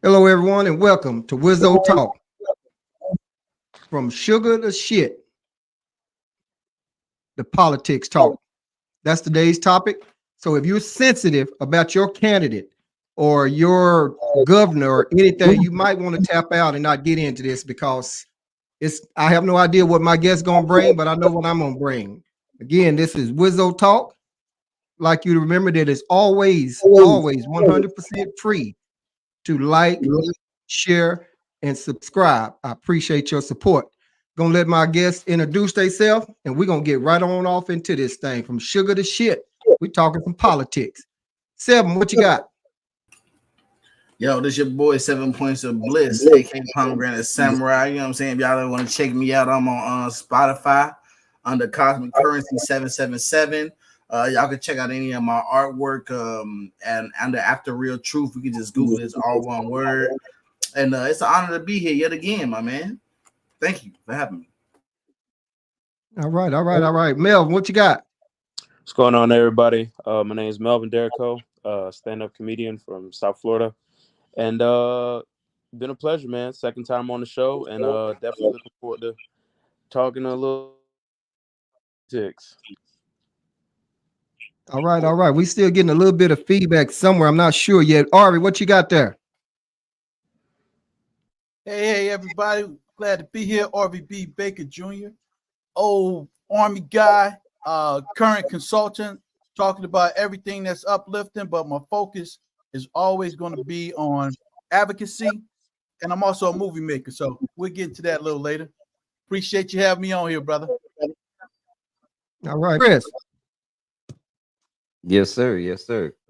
Hello, everyone, and welcome to Wizzo Talk. From sugar to shit, the politics talk. That's today's topic. So if you're sensitive about your candidate or your governor or anything, you might want to tap out and not get into this because I have no idea what my guest's gonna bring, but I know what I'm gonna bring. Again, this is Wizzo Talk. Like you to remember that it's always 100% free to like, share, and subscribe. I appreciate your support. Gonna let my guests introduce themselves, and we're gonna get right on off into this thing from sugar to shit. We talking some politics. Seven, what you got? Yo, this your boy 7 Points of Bliss, aka Pomegranate Samurai. You know what I'm saying? If y'all want to check me out, I'm on Spotify under Cosmic Currency 777. Y'all can check out any of my artwork and under After Real Truth. We can just Google this all one word. And it's an honor to be here yet again, my man. Thank you for having me. All right. Melvin, what you got? What's going on, everybody? My name is Melvin Derrico, stand-up comedian from South Florida. And been a pleasure, man. Second time on the show, and definitely looking forward to talking a little politics. All right. We still getting a little bit of feedback somewhere. I'm not sure yet. Ari, what you got there? Hey, everybody. Glad to be here. RVB Baker Jr., old Army guy, current consultant, talking about everything that's uplifting, but my focus is always going to be on advocacy, and I'm also a movie maker, so we'll get into that a little later. Appreciate you having me on here, brother. All right, Chris. Yes, sir.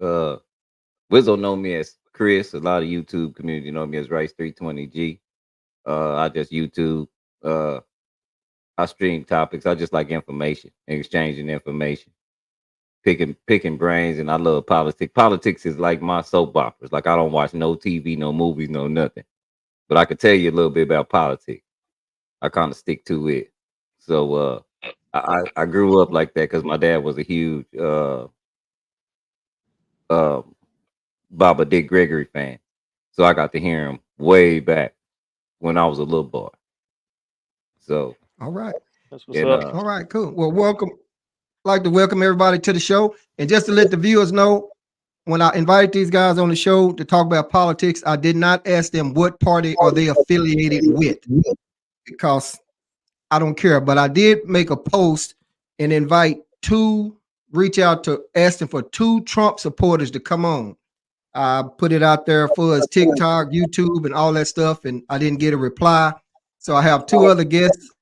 Wizzo know me as Chris. A lot of YouTube community know me as Rice320G. I just YouTube. I stream topics. I just like information and exchanging information, picking brains, and I love politics. Politics is like my soap operas. Like I don't watch no TV, no movies, no nothing. But I could tell you a little bit about politics. I kind of stick to it. So I grew up like that because my dad was a huge Baba Dick Gregory fan. So I got to hear him way back when I was a little boy. So All right. That's what's up. All right, cool. Well, welcome. Like to welcome everybody to the show. And just to let the viewers know, when I invited these guys on the show to talk about politics, I did not ask them what party are they affiliated with because I don't care. But I did make a post and reach out to asking for two Trump supporters to come on. I put it out there for us TikTok, YouTube, and all that stuff, and I didn't get a reply. So I have two other guests.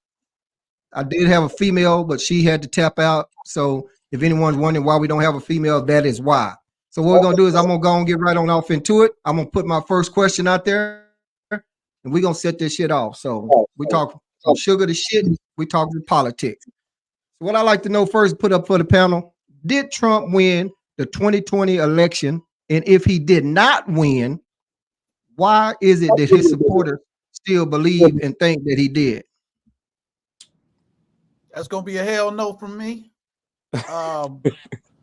I did have a female, but she had to tap out. So if anyone's wondering why we don't have a female, that is why. So what we're gonna do is I'm gonna go and get right on off into it. I'm gonna put my first question out there, and we're gonna set this shit off. So we talk from sugar to shit. We talk politics. So what I like to know first, put up for the panel: did Trump win the 2020 election? And if he did not win, why is it that his supporters still believe and think that he did? That's going to be a hell no from me.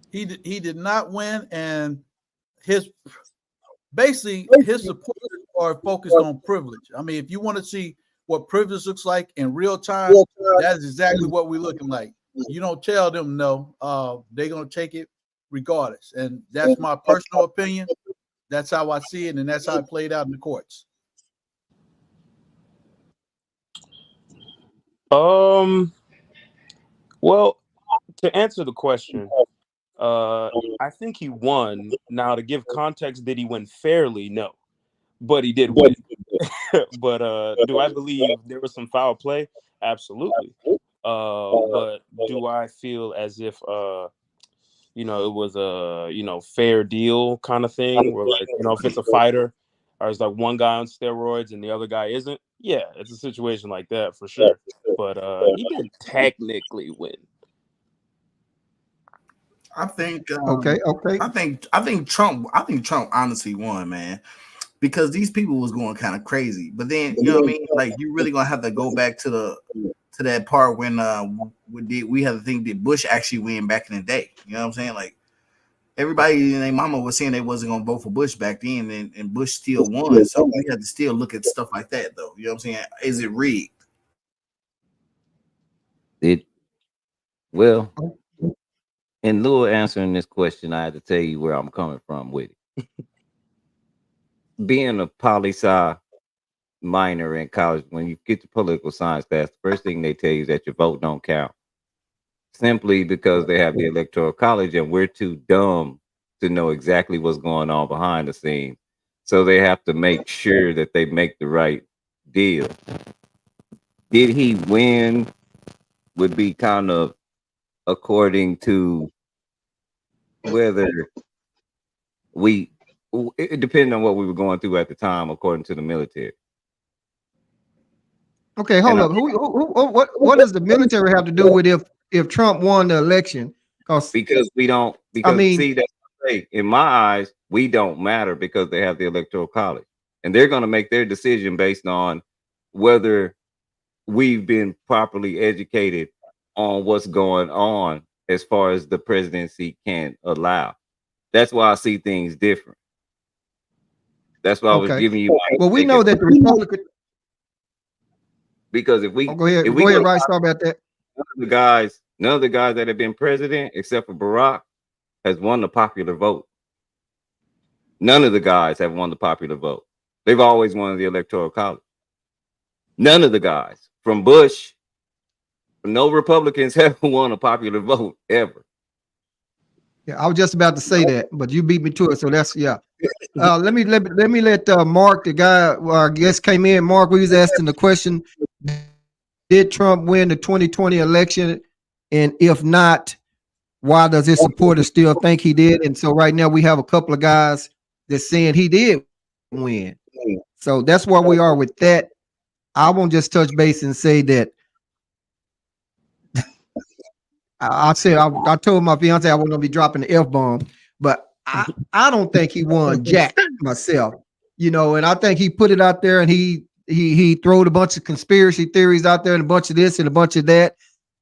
He did not win, and his supporters are focused on privilege. I mean, if you want to see what privilege looks like in real time, that is exactly what we're looking like. You don't tell them no, they're going to take it regardless. And that's my personal opinion. That's how I see it, and that's how it played out in the courts. Well, to answer the question, I think he won. Now, to give context, did he win fairly? No, but he did win. But do I believe there was some foul play? Absolutely. But do I feel as if it was a fair deal kind of thing, where like if it's a fighter, or it's like one guy on steroids and the other guy isn't? Yeah, it's a situation like that for sure. But he didn't technically win. I think Okay. I think Trump honestly won, man. Because these people was going kind of crazy. But then you know what I mean? Like you really gonna have to go back to that part when we had to think that Bush actually win back in the day. You know what I'm saying? Like everybody and their mama was saying they wasn't gonna vote for Bush back then, and Bush still won. So we had to still look at stuff like that, though. You know what I'm saying? Is it rigged? It well, in lieu of answering this question, I had to tell you where I'm coming from with it. Being a poli sci minor in college, when you get to political science class, the first thing they tell you is that your vote don't count. Simply because they have the electoral college and we're too dumb to know exactly what's going on behind the scenes. So they have to make sure that they make the right deal. Did he win? Would be kind of according to whether we, it depended on what we were going through at the time, according to the military. Okay, hold up. What does the military have to do with if Trump won the election? Because we don't. Because see, that's what I say. In my eyes, we don't matter because they have the electoral college, and they're going to make their decision based on whether we've been properly educated on what's going on as far as the presidency can allow. That's why I see things different. That's why I was giving you. Well, we know that the Republican. Because if we go ahead, Rice, talk about that. None of the guys that have been president, except for Barack, has won the popular vote. None of the guys have won the popular vote. They've always won the electoral college. None of the guys from Bush, no Republicans have won a popular vote ever. Yeah, I was just about to say that, but you beat me to it. So that's let me let Mark, the guy our guest came in. Mark, we was asking the question: did Trump win the 2020 election? And if not, why does his supporters still think he did? And so right now we have a couple of guys that's saying he did win. So that's where we are with that. I won't just touch base and say that. I told my fiance I wasn't gonna be dropping the F-bomb, but I don't think he won jack myself, and I think he put it out there and he throwed a bunch of conspiracy theories out there and a bunch of this and a bunch of that.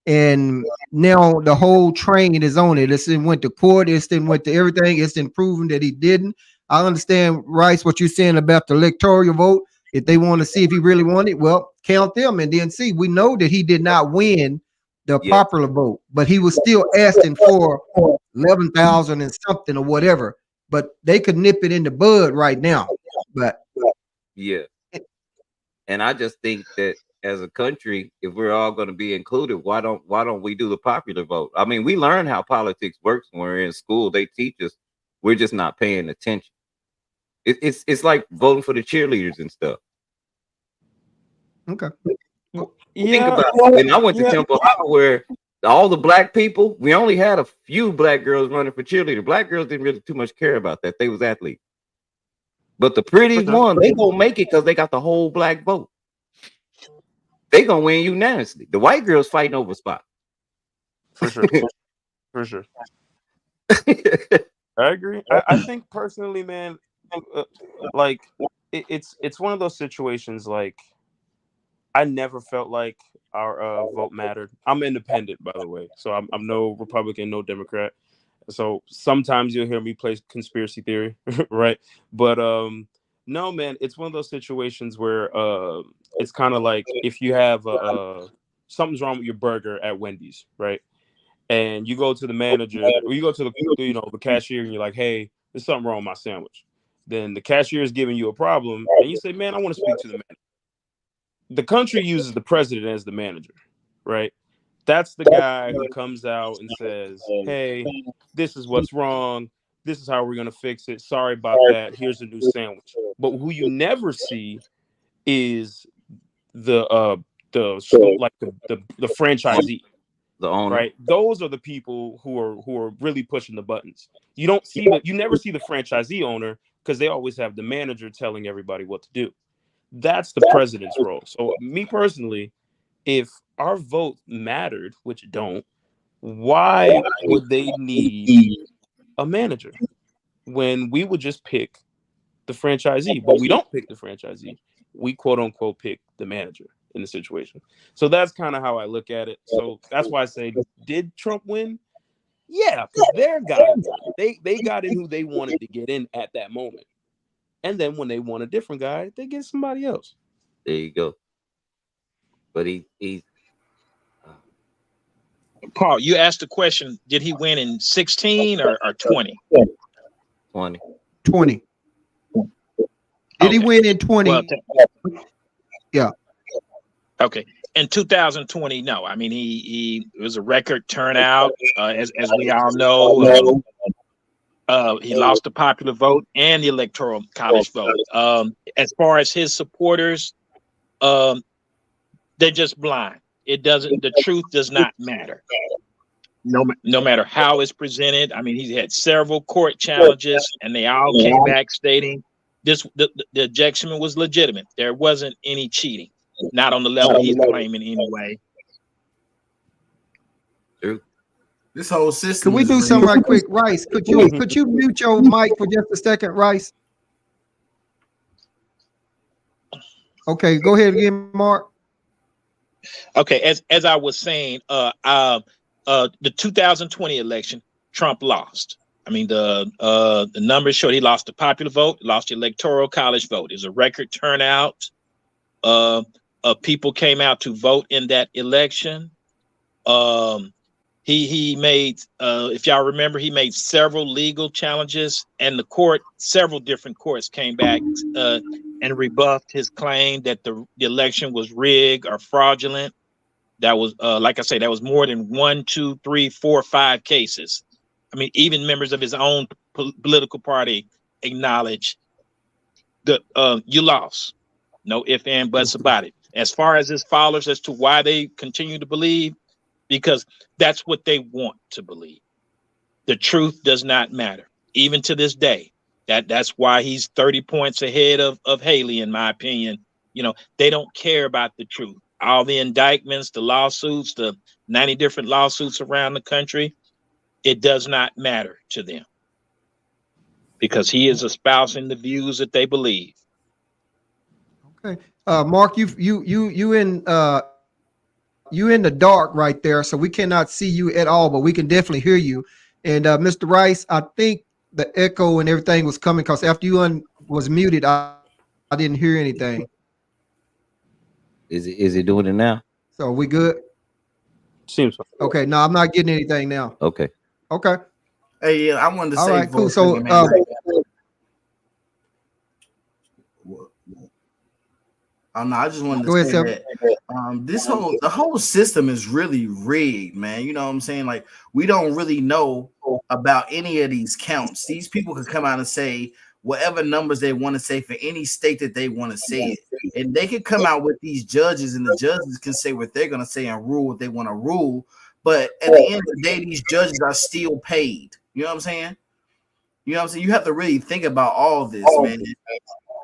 And now the whole train is on it. It's went to court. It's went to everything. It's been proven that he didn't. I understand, Rice, what you're saying about the electoral vote. If they want to see if he really won it, well, count them and then see. We know that he did not win the popular vote, but he was still asking for 11,000 and something or whatever. But they could nip it in the bud right now. But and I just think that as a country, if we're all going to be included, why don't we do the popular vote? I mean, we learn how politics works when we're in school. They teach us. We're just not paying attention. It's like voting for the cheerleaders and stuff. Okay. Think about it. When I went to Temple High, where all the black people, we only had a few black girls running for cheerleader. Black girls didn't really too much care about that. They was athletes. But the pretty one, they gonna make it because they got the whole black vote. They gonna win unanimously. The white girls fighting over spot. For sure. For sure. I agree. I think personally, man, like it's one of those situations. Like I never felt like our vote mattered. I'm independent, by the way, so I'm no Republican, no Democrat. So sometimes you'll hear me play conspiracy theory, right? But no, man, it's one of those situations where it's kind of like if you have something's wrong with your burger at Wendy's, right? And you go to the manager or you go to the cashier and you're like, hey, there's something wrong with my sandwich. Then the cashier is giving you a problem and you say, man, I want to speak to the manager. The country uses the president as the manager, right? That's the guy who comes out and says, hey, this is what's wrong. This is how we're going to fix it. Sorry about that. Here's a new sandwich. But who you never see is the franchisee, the owner, right? Those are the people who are really pushing the buttons. You never see the franchisee owner because they always have the manager telling everybody what to do. That's the president's role. So me personally, if our vote mattered, which it don't, why would they need a manager when we would just pick the franchisee? But we don't pick the franchisee. We quote unquote pick the manager in the situation. So that's kind of how I look at it. So that's why I say, did Trump win? Yeah, because their guy won. They got in who they wanted to get in at that moment. And then when they want a different guy, they get somebody else. There you go. But he's Paul, you asked the question, did he win in 16 or 20? 20. 20. Did he win in 20? Well, yeah. Okay. In 2020, no. I mean, he it was a record turnout, as we all know. He lost the popular vote and the electoral college vote. As far as his supporters, they're just blind. The truth does not matter. No matter how it's presented. I mean, he's had several court challenges, and they all came back stating the ejection was legitimate. There wasn't any cheating, not on the level he's claiming anyway. True. This whole system. Can we do something right quick, Rice? Could you mute your mic for just a second, Rice? Okay, go ahead again, Mark. Okay, as I was saying, the 2020 election, Trump lost. I mean, the numbers showed he lost the popular vote, lost the electoral college vote. It was a record turnout. People came out to vote in that election. He made, if y'all remember, he made several legal challenges, and several different courts came back and rebuffed his claim that the election was rigged or fraudulent. That was, like I say, that was more than 1, 2, 3, 4, 5 cases. I mean, even members of his own political party acknowledged that you lost. No ifs, ands, buts about it. As far as his followers, as to why they continue to believe, because that's what they want to believe. The truth does not matter, even to this day. That's why he's 30 points ahead of Haley, in my opinion. You know, they don't care about the truth. All the indictments, the lawsuits, the 90 different lawsuits around the country, it does not matter to them because he is espousing the views that they believe. Okay, Mark, you in the dark right there, so we cannot see you at all, but we can definitely hear you. And Mr. Rice, I think the echo and everything was coming because after you was muted, I didn't hear anything. Is it doing it now? So we good? Seems so. Okay. No, I'm not getting anything now. Okay. Okay. Hey, yeah, I wanted to All say, right, cool. So, no, I just wanted Go to ahead, say that the whole system is really rigged, man. You know what I'm saying? Like, we don't really know about any of these counts. These people can come out and say whatever numbers they want to say for any state that they want to say it. And they can come out with these judges, and the judges can say what they're going to say and rule what they want to rule. But at the end of the day, these judges are still paid. You know what I'm saying? You know what I'm saying? You have to really think about all this, man.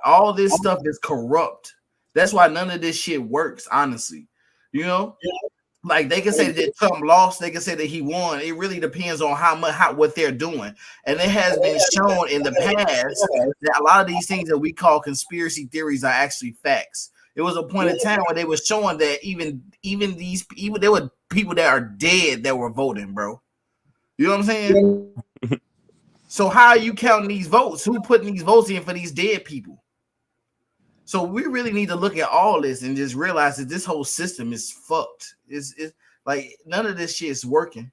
All this stuff is corrupt. That's why none of this shit works, honestly. You know? Like, they can say that Trump lost, they can say that he won. It really depends on what they're doing. And it has been shown in the past that a lot of these things that we call conspiracy theories are actually facts. There was a point in time where they were showing that even there were people that are dead that were voting, bro. You know what I'm saying? So how are you counting these votes? Who putting these votes in for these dead people? So we really need to look at all this and just realize that this whole system is fucked. It's like none of this shit is working.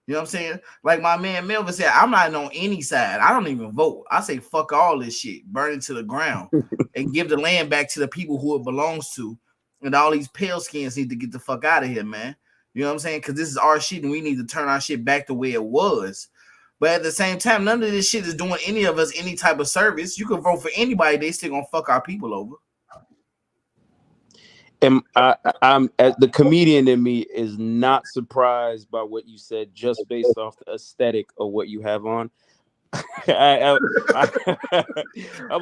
You know what I'm saying? Like my man Melvin said, I'm not on any side. I don't even vote. I say fuck all this shit, burn it to the ground, and give the land back to the people who it belongs to. And all these pale skins need to get the fuck out of here, man. You know what I'm saying? Because this is our shit, and we need to turn our shit back the way it was. But at the same time, none of this shit is doing any of us any type of service. You can vote for anybody, they still gonna fuck our people over. And I'm the comedian in me is not surprised by what you said just based off the aesthetic of what you have on. I'm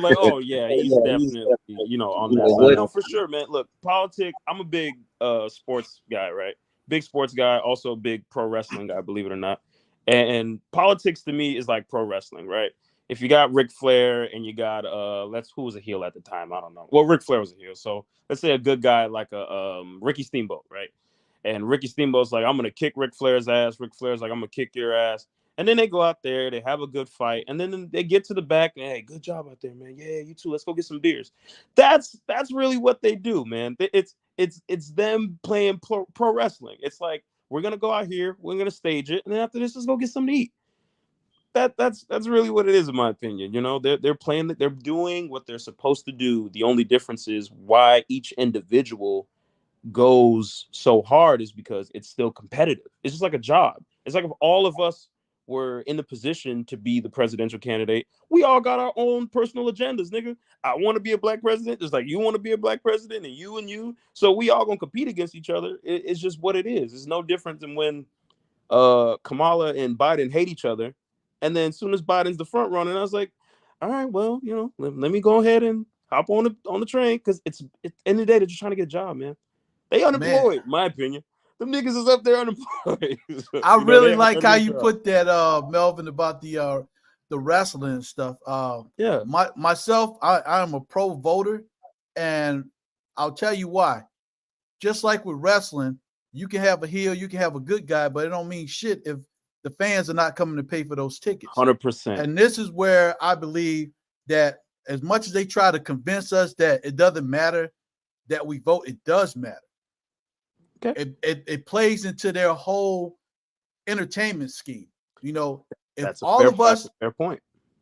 like, oh yeah, he's definitely on that side. No, for sure, man. Look, politics. I'm a big sports guy, right? Big sports guy, also a big pro wrestling guy, believe it or not. And politics to me is like pro wrestling, right? If you got Ric Flair and you got who was a heel at the time? I don't know. Well, Ric Flair was a heel, so let's say a good guy like a Ricky Steamboat, right? And Ricky Steamboat's like, I'm gonna kick Ric Flair's ass. Ric Flair's like, I'm gonna kick your ass. And then they go out there, they have a good fight, and then they get to the back and hey, good job out there, man. Yeah, you too. Let's go get some beers. That's really what they do, man. It's them playing pro wrestling. It's like, we're gonna go out here, we're gonna stage it, and then after this, let's go get something to eat. That's really what it is, in my opinion. You know, they're playing, they're doing what they're supposed to do. The only difference is why each individual goes so hard is because it's still competitive. It's just like a job. It's like if all of us were in the position to be the presidential candidate, we all got our own personal agendas, nigga. I want to be a black president, just like you want to be a black president, and you. So we all gonna compete against each other. It's just what it is. It's no different than when Kamala and Biden hate each other, and then as soon as Biden's the front runner, I was like, all right, well, you know, let me go ahead and hop on the train, because it's at the end of the day, they're just trying to get a job, man. They unemployed, in my opinion. Them niggas is up there unemployed. I really like how you put that, Melvin, about the wrestling and stuff. Yeah. Myself, I am a pro voter, and I'll tell you why. Just like with wrestling, you can have a heel, you can have a good guy, but it don't mean shit if the fans are not coming to pay for those tickets. 100%. And this is where I believe that as much as they try to convince us that it doesn't matter that we vote, it does matter. Okay. It plays into their whole entertainment scheme. You know, if all of us, fair point.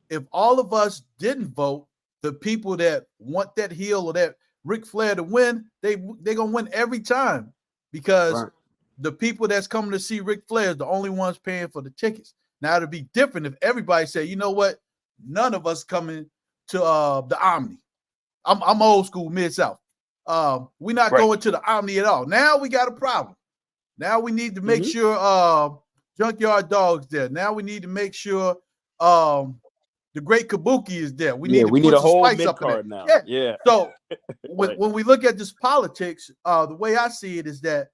If all of us didn't vote, the people that want that heel or that Ric Flair to win, they're gonna win every time, because the people that's coming to see Ric Flair is the only ones paying for the tickets. Now it'd be different if everybody said, you know what, none of us coming to the Omni. I'm old school, Mid-South. We're not going to the Omni at all. Now we got a problem. Now we need to make sure Junkyard Dog's there. Now we need to make sure the Great Kabuki is there. We need a whole mid card now. Yeah. So when we look at this politics, the way I see it is that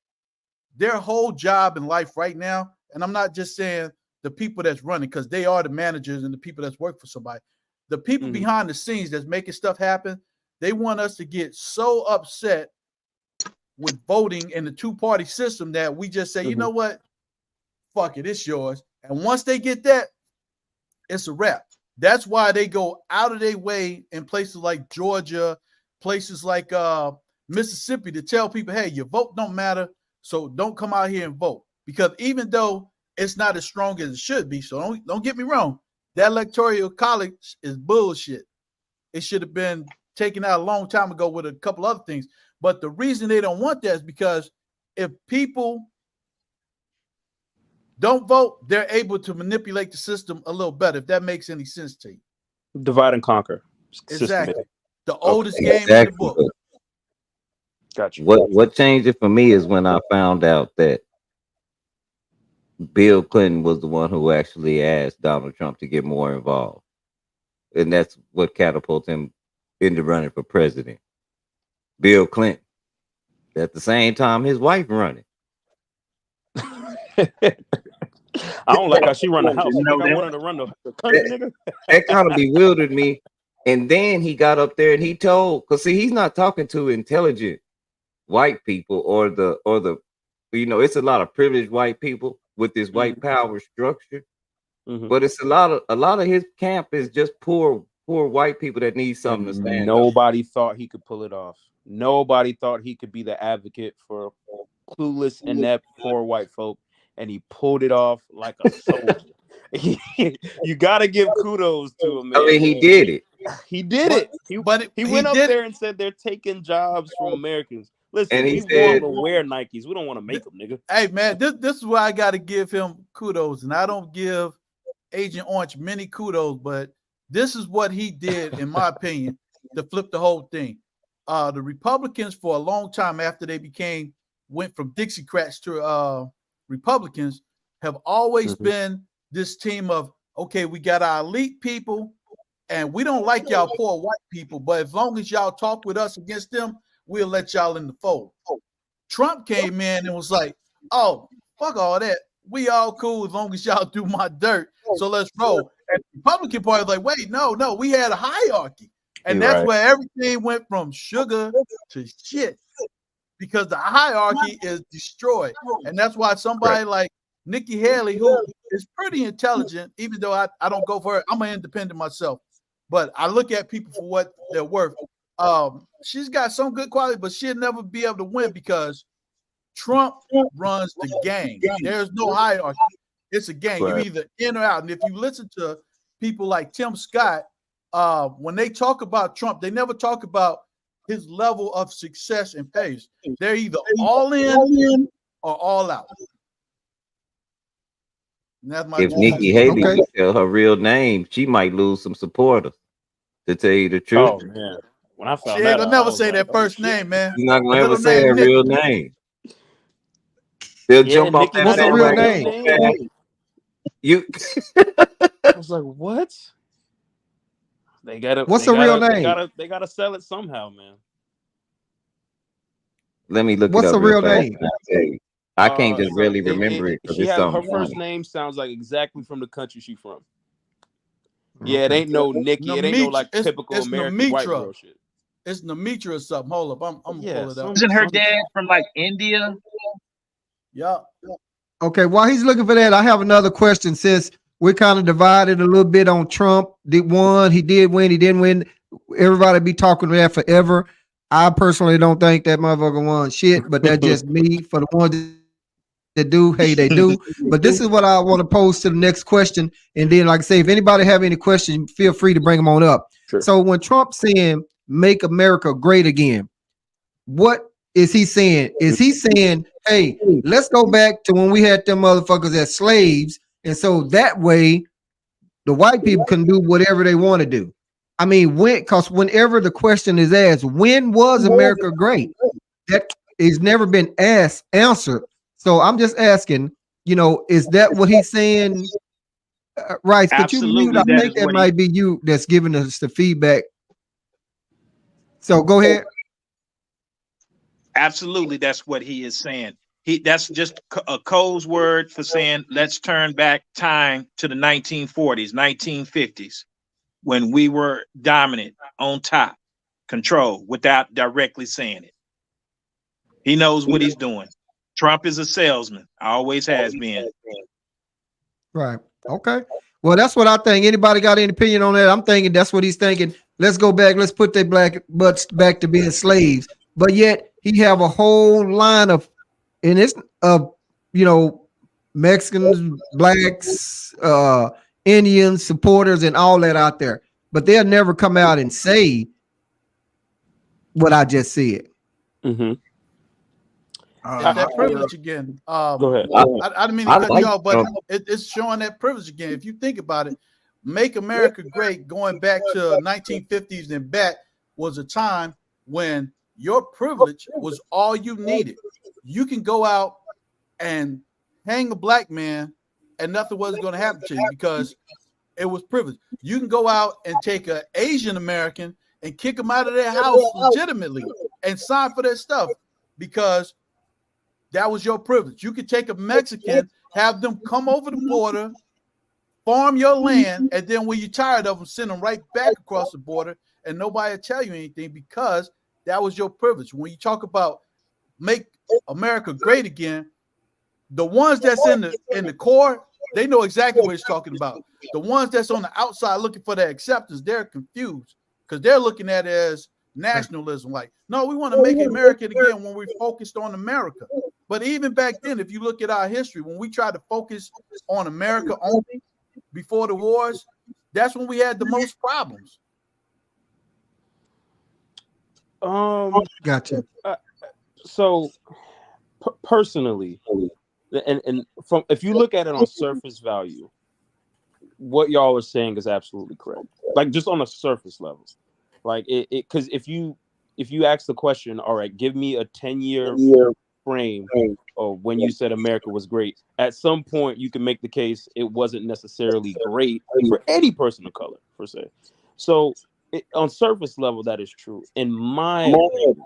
their whole job in life right now, and I'm not just saying the people that's running, because they are the managers and the people that's work for somebody. The people behind the scenes that's making stuff happen, they want us to get so upset with voting in the two-party system that we just say, you know what? Fuck it, it's yours. And once they get that, it's a wrap. That's why they go out of their way in places like Georgia, places like Mississippi, to tell people, hey, your vote don't matter, so don't come out here and vote. Because even though it's not as strong as it should be, so don't get me wrong, that electoral college is bullshit. It should have been taken out a long time ago with a couple other things. But the reason they don't want that is because if people don't vote, they're able to manipulate the system a little better, if that makes any sense to you. Divide and conquer. Exactly. The oldest game in the book. Gotcha. What changed it for me is when I found out that Bill Clinton was the one who actually asked Donald Trump to get more involved. And that's what catapulted him into running for president. Bill Clinton. At the same time, his wife running. I don't like how she run the house. I wanted to run the country, nigga. That kind of bewildered me. And then he got up there and he told, because see, he's not talking to intelligent white people or the you know, it's a lot of privileged white people with this white power structure. But it's a lot of his camp is just poor white people that need something to stand. Nobody thought he could pull it off. Nobody thought he could be the advocate for clueless, inept, poor white folk, and he pulled it off like a soldier. You got to give kudos to him, man. I mean, he did it. He did it. He went up there and said they're taking jobs from Americans. Listen, we want to wear Nikes. We don't want to make them, nigga. Hey, man, this is why I got to give him kudos, and I don't give Agent Orange many kudos, but this is what he did, in my opinion, to flip the whole thing. The Republicans, for a long time after they went from Dixiecrats to Republicans, have always been this team of, okay, we got our elite people, and we don't like y'all poor white people, but as long as y'all talk with us against them, we'll let y'all in the fold. Trump came in and was like, oh, fuck all that. We all cool as long as y'all do my dirt. So let's roll. And the Republican Party was like, wait, no, we had a hierarchy. And that's where everything went from sugar to shit. because the hierarchy is destroyed. And that's why somebody like Nikki Haley, who is pretty intelligent, even though I don't go for it, I'm an independent myself, but I look at people for what they're worth. She's got some good quality, but she'll never be able to win because Trump runs the game. There's no hierarchy. It's a game. You either in or out. And if you listen to people like Tim Scott, when they talk about Trump, they never talk about his level of success and pace. They're either all in or all out. And that's my If Nikki Haley Okay. would tell her real name, she might lose some supporters. To tell you the truth, Oh man, when I found she that ain't out, gonna I never was say like, that oh, first shit. name, man. she's not gonna Middle ever say name her Nikki. real name. They'll Yeah, jump off Nikki that What's her Haley real got a bandwagon. name? name. You I was like, what? They gotta, What's they her real gotta, they name? gotta, they gotta sell it somehow, man. let me look it What's up her real real fast. name? And I'll tell you. I can't just So really remember it because she it's has her something first funny. name sounds like exactly from the country she from. Yeah, it Okay. ain't no Nikki. It ain't no like It's typical American white Nemitra. girl shit. It's Nemitra or something. Hold up. I'm gonna pull it up. Isn't her dad from like India? Yeah. Okay, while he's looking for that, I have another question. Since we're kind of divided a little bit on Trump, did won, he did win, he didn't win. Everybody be talking to that forever. I personally don't think that motherfucker won shit, but that's just me. For the ones that do, hey, they do. But this is what I want to pose to the next question. And then, like I say, if anybody have any questions, feel free to bring them on up. Sure. So when Trump's saying make America great again, what is he saying? Is he saying, hey, let's go back to when we had them motherfuckers as slaves, and so that way the white people can do whatever they want to do? I mean, because whenever the question is asked, when was America great? That is never been answered. So I'm just asking, is that what he's saying? Rice, could you mute? Absolutely, I that think is that what he. might be you that's giving us the feedback. So go ahead. Absolutely, that's what he is saying. That's just a code word for saying let's turn back time to the 1940s, 1950s, when we were dominant, on top, control, without directly saying it. He knows what he's doing. Trump is a salesman, always has been. Right. Okay. Well, that's what I think. Anybody got any opinion on that? I'm thinking that's what he's thinking. Let's go back. Let's put their black butts back to being slaves. But yet he have a whole line of, and it's Mexicans, blacks, Indians, supporters, and all that out there. But they'll never come out and say what I just said. Mm-hmm. It's that privilege again. Go ahead. I didn't mean to cut like you off, but Trump. it's showing that privilege again. If you think about it, make America great going back to 1950s and back was a time when your privilege was all you needed. You can go out and hang a black man and nothing was going to happen to you because it was privilege. You can go out and take an Asian American and kick them out of their house legitimately and sign for their stuff because that was your privilege. You could take a Mexican, have them come over the border, farm your land, and then when you're tired of them, send them right back across the border, and nobody will tell you anything because that was your privilege. When you talk about make America great again, the ones that's in the core, they know exactly what it's talking about. The ones that's on the outside looking for that acceptance, they're confused because they're looking at it as nationalism. Like, no, we want to make America again when we're focused on America. But even back then, if you look at our history, when we tried to focus on America only before the wars, that's when we had the most problems. Gotcha. So personally, and from if you look at it on surface value, what y'all are saying is absolutely correct. Like just on a surface level, like it because if you ask the question, all right, give me a 10-year frame of when you said America was great. At some point, you can make the case it wasn't necessarily great for any person of color per se. So on surface level, that is true. In my opinion,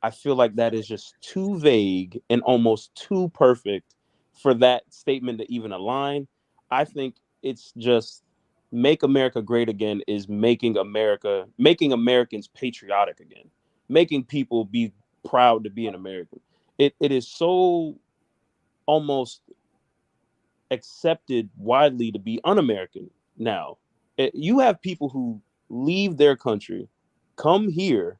I feel like that is just too vague and almost too perfect for that statement to even align. I think it's just make America great again is making Americans patriotic again, making people be proud to be an American. It is so almost accepted widely to be un-American now. You have people who leave their country, come here,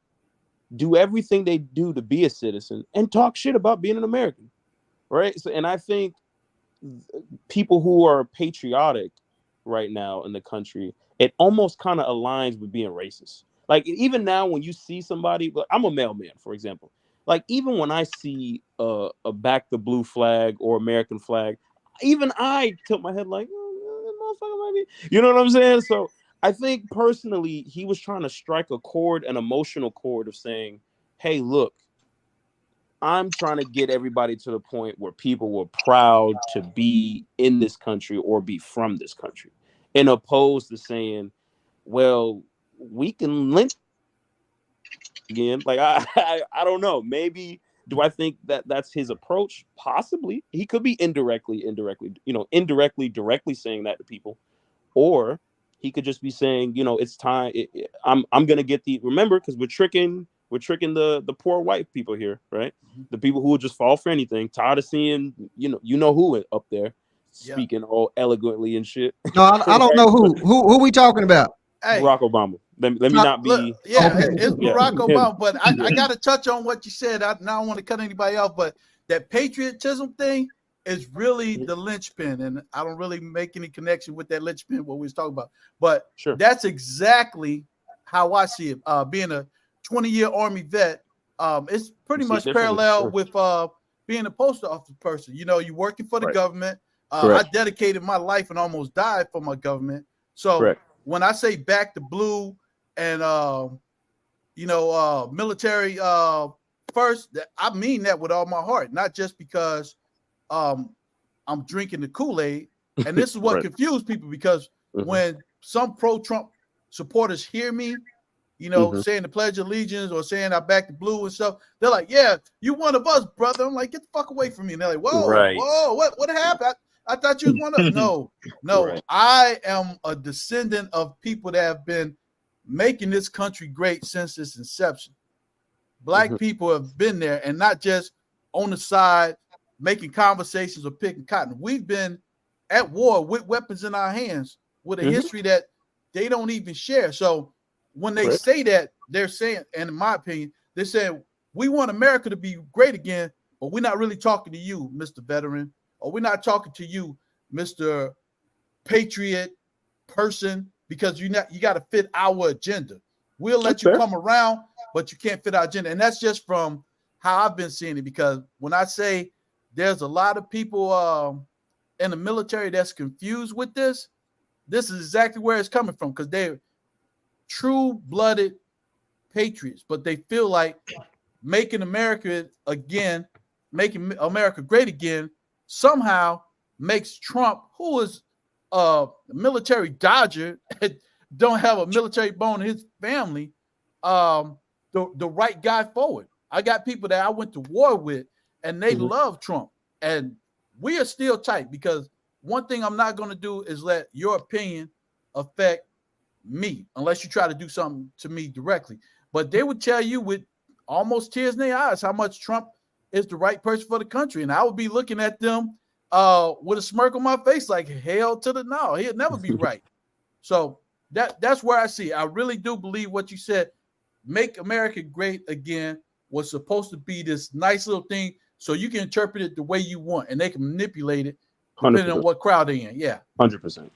do everything they do to be a citizen, and talk shit about being an American, right? So, and I think people who are patriotic right now in the country, it almost kind of aligns with being racist. Like even now when you see somebody, I'm a mailman, for example. Like even when I see a back the blue flag or American flag, even I tilt my head like, motherfucker might be, you know what I'm saying? So I think personally, he was trying to strike a chord, an emotional chord of saying, hey, look, I'm trying to get everybody to the point where people were proud to be in this country or be from this country, in opposed to saying, well, we can lynch again. Like I don't know. Maybe do I think that that's his approach? Possibly. He could be indirectly, directly saying that to people, or he could just be saying, it's time. I'm gonna get remember, because we're tricking the poor white people here, right? The people who will just fall for anything, tired of seeing who up there speaking all elegantly and shit. No, I don't know who we talking about. Hey, Barack Obama. Let me not be. Look, yeah, Okay. it's Barack Obama. But I got to touch on what you said. I don't want to cut anybody off, but that patriotism thing is really the linchpin, and I don't really make any connection with that linchpin what we was talking about. But Sure. That's exactly how I see it. Being a 20-year Army vet, it's pretty much parallel sure. with being a post office person. You're working for the Right. government. I dedicated my life and almost died for my government. So Correct. when I say back to blue and military first, I mean that with all my heart, not just because I'm drinking the Kool-Aid. And this is what Right. confused people, because when some pro-Trump supporters hear me, saying the Pledge of Allegiance or saying I back the blue and stuff, they're like, yeah, you one of us, brother. I'm like, get the fuck away from me. And they're like, whoa, Right. whoa, what happened? I thought you was one of no. Right. I am a descendant of people that have been making this country great since its inception. Black people have been there, and not just on the side making conversations or picking cotton. We've been at war with weapons in our hands with a history that they don't even share. So when they say that, they're saying, and in my opinion, they're saying we want America to be great again, but we're not really talking to you, Mr. Veteran, or we're not talking to you, Mr. Patriot person, because you got to fit our agenda. We'll let you come around, but you can't fit our agenda. And that's just from how I've been seeing it, because when I say there's a lot of people in the military that's confused with this is exactly where it's coming from, because they're true-blooded patriots, but they feel like making America again, making America great again, somehow makes Trump, who is a military dodger, don't have a military bone in his family, the right guy forward. I got people that I went to war with, and they love Trump, and we are still tight, because one thing I'm not going to do is let your opinion affect me, unless you try to do something to me directly. But they would tell you with almost tears in their eyes how much Trump is the right person for the country, and I would be looking at them with a smirk on my face, like, hell to the no, he'll never be right. So that's where I see it. I really do believe what you said. Make America great again was supposed to be this nice little thing, so you can interpret it the way you want, and they can manipulate it depending 100%. on what crowd they're in. Yeah, 100%.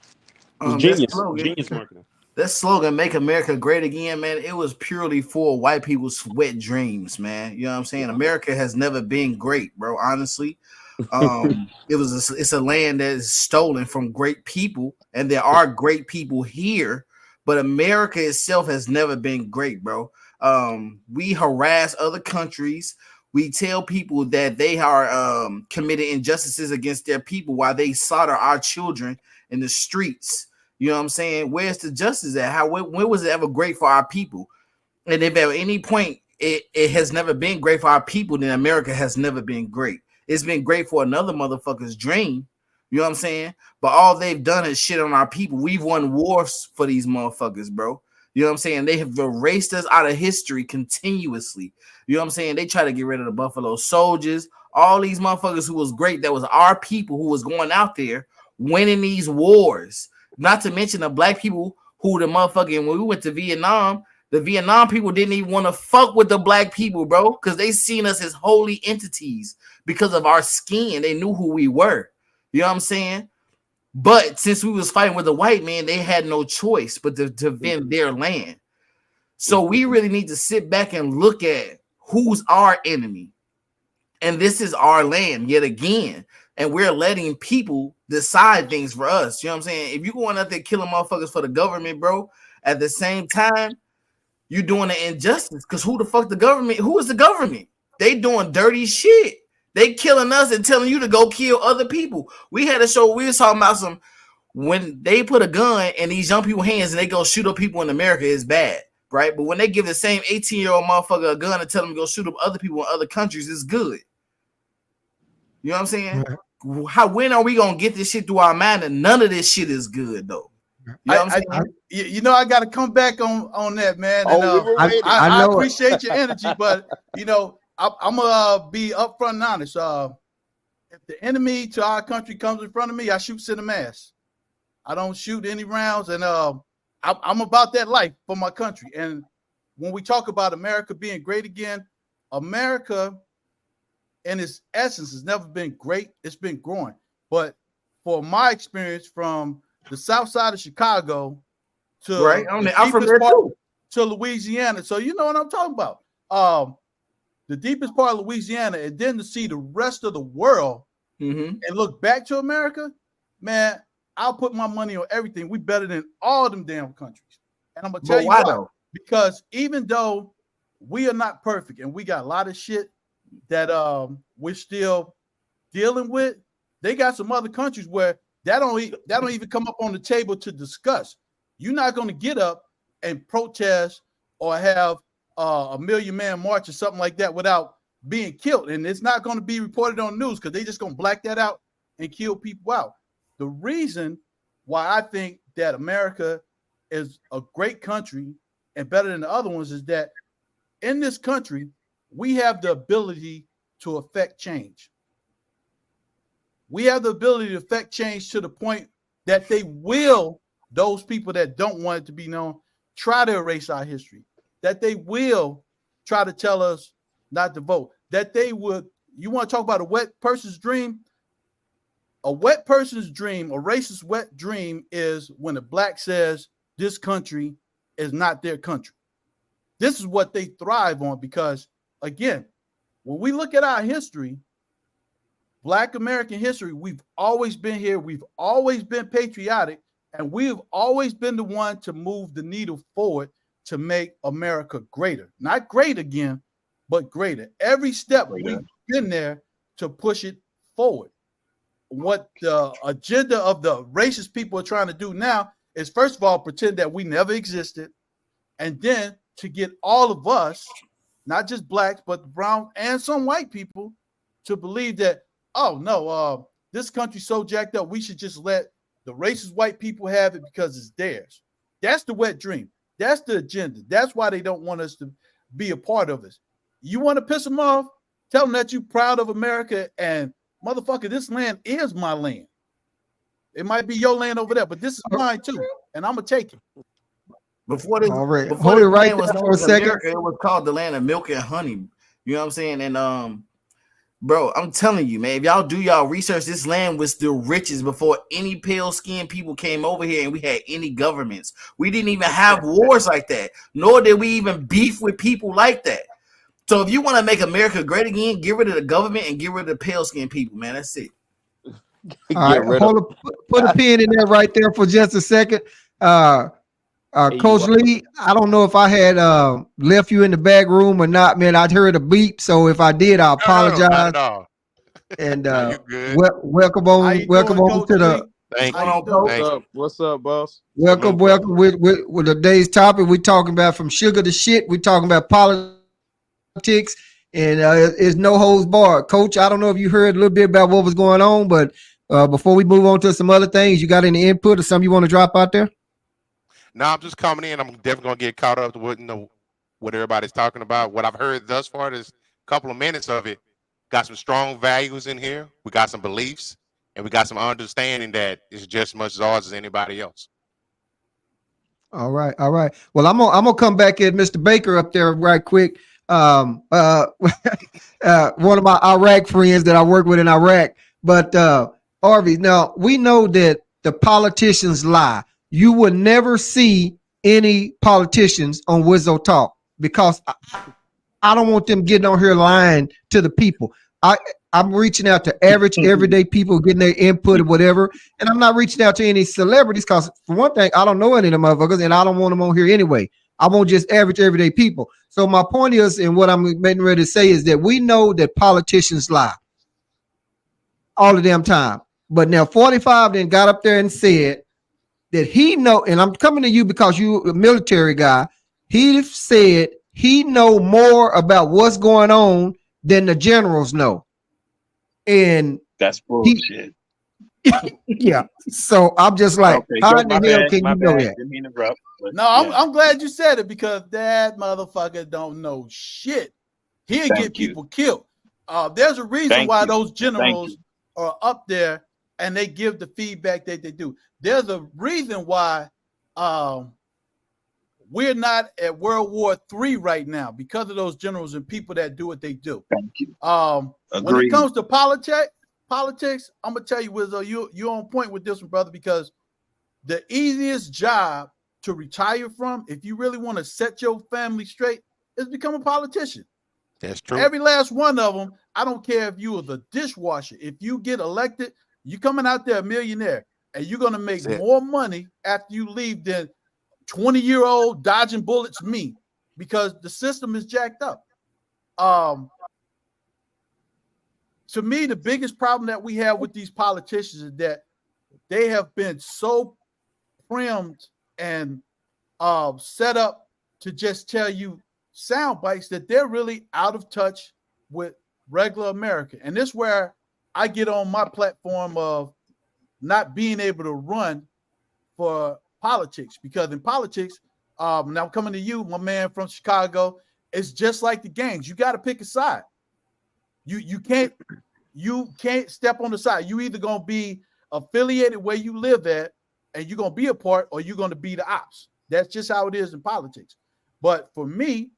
Genius marketing. That slogan, "Make America Great Again," man, it was purely for white people's wet dreams, man. You know what I'm saying? America has never been great, bro. Honestly, it's a land that is stolen from great people, and there are great people here, but America itself has never been great, bro. We harass other countries. We tell people that they are committing injustices against their people while they slaughter our children in the streets. You know what I'm saying? Where's the justice at? When was it ever great for our people? And if at any point it has never been great for our people, then America has never been great. It's been great for another motherfucker's dream. You know what I'm saying? But all they've done is shit on our people. We've won wars for these motherfuckers, bro. You know what I'm saying? They have erased us out of history continuously. You know what I'm saying? They try to get rid of the Buffalo Soldiers, all these motherfuckers who was great. That was our people who was going out there winning these wars. Not to mention the black people who the motherfucking, when we went to Vietnam, the Vietnam people didn't even want to fuck with the black people, bro, because they seen us as holy entities because of our skin. They knew who we were. You know what I'm saying? But since we was fighting with the white man, they had no choice but to defend their land. So we really need to sit back and look at who's our enemy. And this is our land yet again. And we're letting people decide things for us. You know what I'm saying? If you're going out there killing motherfuckers for the government, bro, at the same time, you're doing an injustice. Because who the fuck the government? Who is the government? They doing dirty shit. They killing us and telling you to go kill other people. We had a show, we was talking about some, when they put a gun in these young people's hands and they go shoot up people in America, it's bad, right? But when they give the same 18-year-old motherfucker a gun and tell them to go shoot up other people in other countries, it's good. You know what I'm saying? Right. When are we gonna get this shit through our mind? And none of this shit is good, though. You know what I'm saying? I got to come back on that, man. And, I appreciate your energy, but I'm gonna be upfront and honest. If the enemy to our country comes in front of me, I shoot cinema ass. I don't shoot any rounds, and I'm about that life for my country. And when we talk about America being great again, America in its essence has never been great. It's been growing. But for my experience from the south side of Chicago to right, I'm from there too, to Louisiana. So you know what I'm talking about. The deepest part of Louisiana, and then to see the rest of the world and look back to America, man, I'll put my money on everything. We better than all them damn countries. And I'm gonna tell you why. Though? Because even though we are not perfect and we got a lot of shit that we're still dealing with, they got some other countries where that don't even come up on the table to discuss. You're not going to get up and protest or have a million-man march or something like that without being killed, and it's not going to be reported on the news because they just going to black that out and kill people out. The reason why I think that America is a great country and better than the other ones is that in this country, we have the ability to affect change. We have the ability to affect change to the point that those people that don't want it to be known, try to erase our history, that they will try to tell us not to vote, that they would, you want to talk about a wet person's dream? A wet person's dream, a racist wet dream is when a black says this country is not their country. This is what they thrive on because, again, when we look at our history, Black American history, we've always been here. We've always been patriotic, and we've always been the one to move the needle forward to make America greater. Not great again, but greater. Every step we've been there to push it forward. What the agenda of the racist people are trying to do now is, first of all, pretend that we never existed, and then to get all of us, not just blacks, but the brown and some white people, to believe that, oh no, this country's so jacked up, we should just let the racist white people have it because it's theirs. That's the wet dream. That's the agenda. That's why they don't want us to be a part of this. You want to piss them off? Tell them that you're proud of America and motherfucker, this land is my land. It might be your land over there, but this is mine too, and I'm gonna take it. Before this, all right, before hold it right there for a second. America, it was called the land of milk and honey. You know what I'm saying? And bro, I'm telling you, man, if y'all do y'all research, this land was the richest before any pale-skinned people came over here and we had any governments. We didn't even have wars like that, nor did we even beef with people like that. So if you want to make America great again, get rid of the government and get rid of the pale-skinned people, man. That's it. All right, put a pin in there right there for just a second. Coach Lee, I don't know if I had left you in the back room or not, man. I'd heard a beep, so if I did, I apologize. No. And welcome on to the. Thank you. What's up, boss? Welcome. With today's topic, we're talking about from sugar to shit. We're talking about politics, and it's no holds barred. Coach, I don't know if you heard a little bit about what was going on, but before we move on to some other things, you got any input or something you want to drop out there? Now I'm just coming in. I'm definitely gonna get caught up to what what everybody's talking about. What I've heard thus far, this couple of minutes of it, got some strong values in here. We got some beliefs, and we got some understanding that is just as much as ours as anybody else. All right, all right. Well, I'm gonna come back at Mr. Baker up there right quick. One of my Iraq friends that I work with in Iraq. But Harvey, now we know that the politicians lie. You will never see any politicians on Wizzo Talk because I don't want them getting on here lying to the people. I'm reaching out to average everyday people getting their input or whatever. And I'm not reaching out to any celebrities because for one thing, I don't know any of them motherfuckers and I don't want them on here anyway. I want just average everyday people. So my point is, and what I'm getting ready to say is that we know that politicians lie all the damn time. But now 45 then got up there and said that he know, and I'm coming to you because you a military guy. He said he know more about what's going on than the generals know. And That's bullshit. Yeah. So I'm just like, Okay, how so in the hell can you know that? Didn't mean to interrupt, but No, yeah. I'm glad you said it because that motherfucker don't know shit. He'll get people killed. There's a reason why those generals are up there and they give the feedback that they do. There's a reason why we're not at World War III right now because of those generals and people that do what they do. Thank you. When it comes to politics, I'm gonna tell you, Wizzo, you're on point with this one, brother, because the easiest job to retire from, if you really want to set your family straight, is become a politician. That's true. Every last one of them. I don't care if you are the dishwasher. If you get elected, you coming out there a millionaire, and you're gonna make more money after you leave than 20-year-old dodging bullets me, because the system is jacked up. To me, the biggest problem that we have with these politicians is that they have been so primed and set up to just tell you sound bites that they're really out of touch with regular America. And this is where I get on my platform of not being able to run for politics, because in politics, now I'm coming to you, my man from Chicago, it's just like the gangs. You got to pick a side. You can't step on the side. You either gonna be affiliated where you live at, and you're gonna be a part, or you're gonna be the ops. That's just how it is in politics. But for me,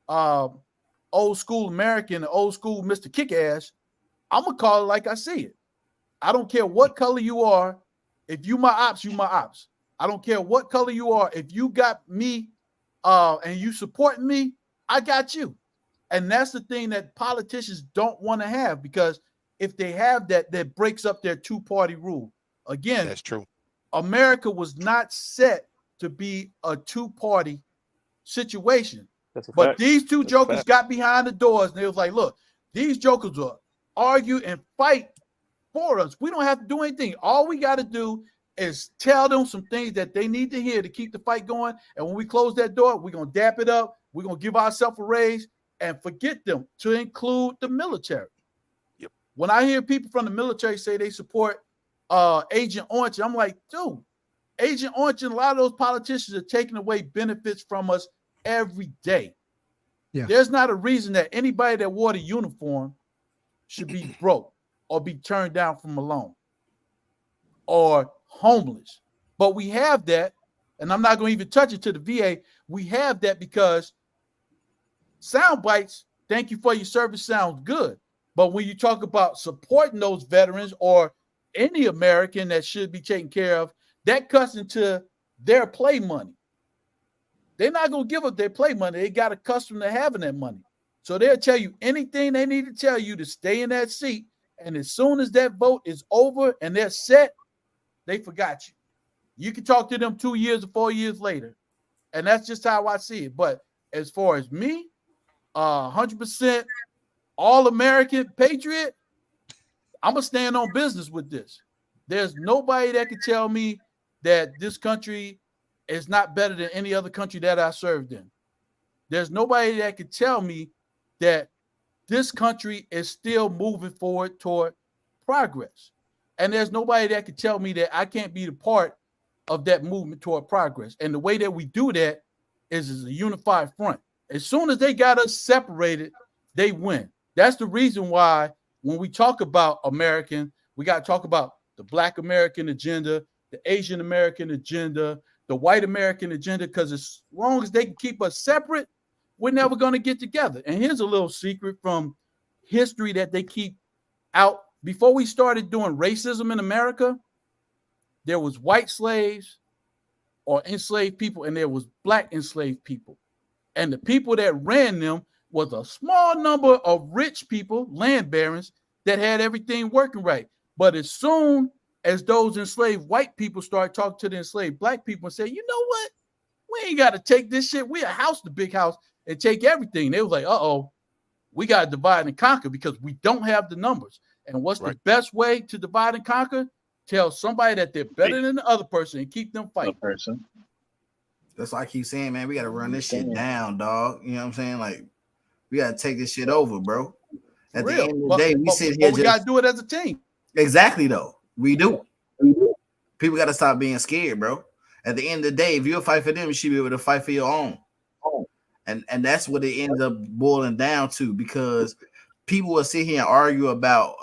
old school American, old school Mr. Kick-Ass, I'm gonna call it like I see it. I don't care what color you are. If you my ops, you my ops. I don't care what color you are. If you got me and you support me, I got you. And that's the thing that politicians don't want to have, because if they have that, that breaks up their two-party rule. Again, that's true. America was not set to be a two-party situation. But these two jokers got behind the doors and they was like, look, these jokers will argue and fight for us. We don't have to do anything. All we got to do is tell them some things that they need to hear to keep the fight going. And when we close that door, we're going to dap it up. We're going to give ourselves a raise and forget them, to include the military. Yep. When I hear people from the military say they support Agent Orange, I'm like, dude, Agent Orange and a lot of those politicians are taking away benefits from us every day. Yeah. There's not a reason that anybody that wore the uniform should be broke or be turned down from a loan or homeless. But we have that, and I'm not going to even touch it to the VA. We have that because sound bites, thank you for your service, sounds good. But when you talk about supporting those veterans or any American that should be taken care of, that cuts into their play money. They're not going to give up their play money. They got accustomed to having that money. So they'll tell you anything they need to tell you to stay in that seat. And as soon as that vote is over and they're set, they forgot you. You can talk to them 2 years or 4 years later. And that's just how I see it. But as far as me, 100% all-American patriot, I'm going to stand on business with this. There's nobody that can tell me that this country is not better than any other country that I served in. There's nobody that can tell me that this country is still moving forward toward progress. And there's nobody that can tell me that I can't be the part of that movement toward progress. And the way that we do that is a unified front. As soon as they got us separated, they win. That's the reason why when we talk about American, we got to talk about the Black American agenda, the Asian American agenda, the white American agenda, because as long as they can keep us separate, we're never going to get together. And here's a little secret from history that they keep out. Before we started doing racism in America, there was white slaves or enslaved people, and there was black enslaved people. And the people that ran them was a small number of rich people, land barons, that had everything working right. But as soon as those enslaved white people start talking to the enslaved black people and say, you know what? We ain't got to take this shit. We a house, the big house, and take everything. They was like, uh-oh, we got to divide and conquer because we don't have the numbers. And what's the best way to divide and conquer? Tell somebody that they're better than the other person and keep them fighting. That's why I keep saying, man, we got to run this shit down, dog. You know what I'm saying? Like, we got to take this shit over, bro. At the end of the day, we sit here. We got to do it as a team. Exactly, though. We do. People got to stop being scared, bro. At the end of the day, if you'll fight for them, you should be able to fight for your own. And that's what it ends up boiling down to, because people will sit here and argue about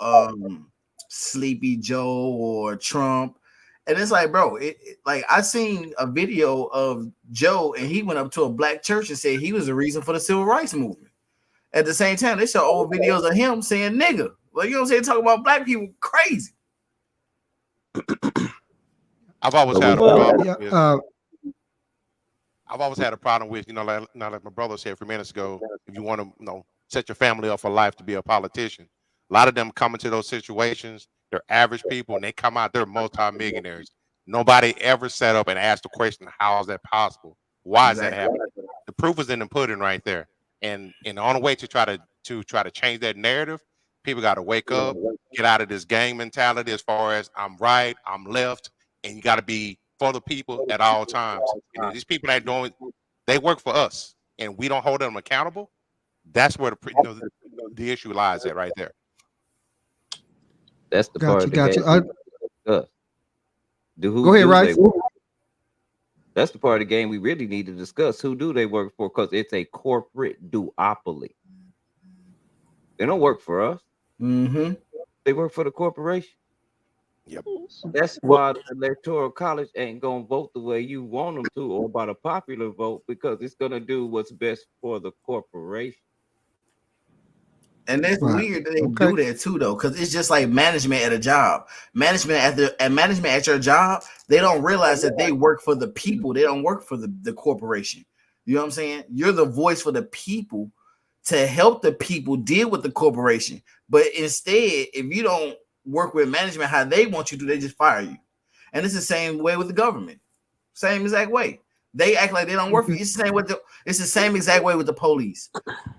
Sleepy Joe or Trump. And it's like, bro, like I seen a video of Joe and he went up to a black church and said he was the reason for the civil rights movement. At the same time, they show old videos of him saying nigga. Like, you know what I'm saying? Talking about black people crazy. I've always had a problem. I've always had a problem with, like my brother said a few minutes ago, if you want to, set your family up for life to be a politician. A lot of them come into those situations, they're average people, and they come out, they're multi-millionaires. Nobody ever sat up and asked the question, how is that possible? Why is that happening? The proof is in the pudding right there. And the only way to try to change that narrative, people got to wake up, get out of this gang mentality as far as I'm right, I'm left, and you got to be for the people at all times. These people that doing, they work for us, and we don't hold them accountable. That's where the issue lies at right there. That's the part. Go ahead, Rice. That's the part of the game we really need to discuss. Who do they work for? Because it's a corporate duopoly. They don't work for us. Mm-hmm. They work for the corporation. Yep. That's why the electoral college ain't gonna vote the way you want them to, or by the popular vote, because it's gonna do what's best for the corporation. And that's weird that they do that too, though, because it's just like management at a job. Management at your job, they don't realize that they work for the people. They don't work for the corporation. You know what I'm saying? You're the voice for the people to help the people deal with the corporation. But instead, if you don't work with management how they want you to, they just fire you. And it's the same way with the government. Same exact way. They act like they don't work for you. It's the same exact way with the police.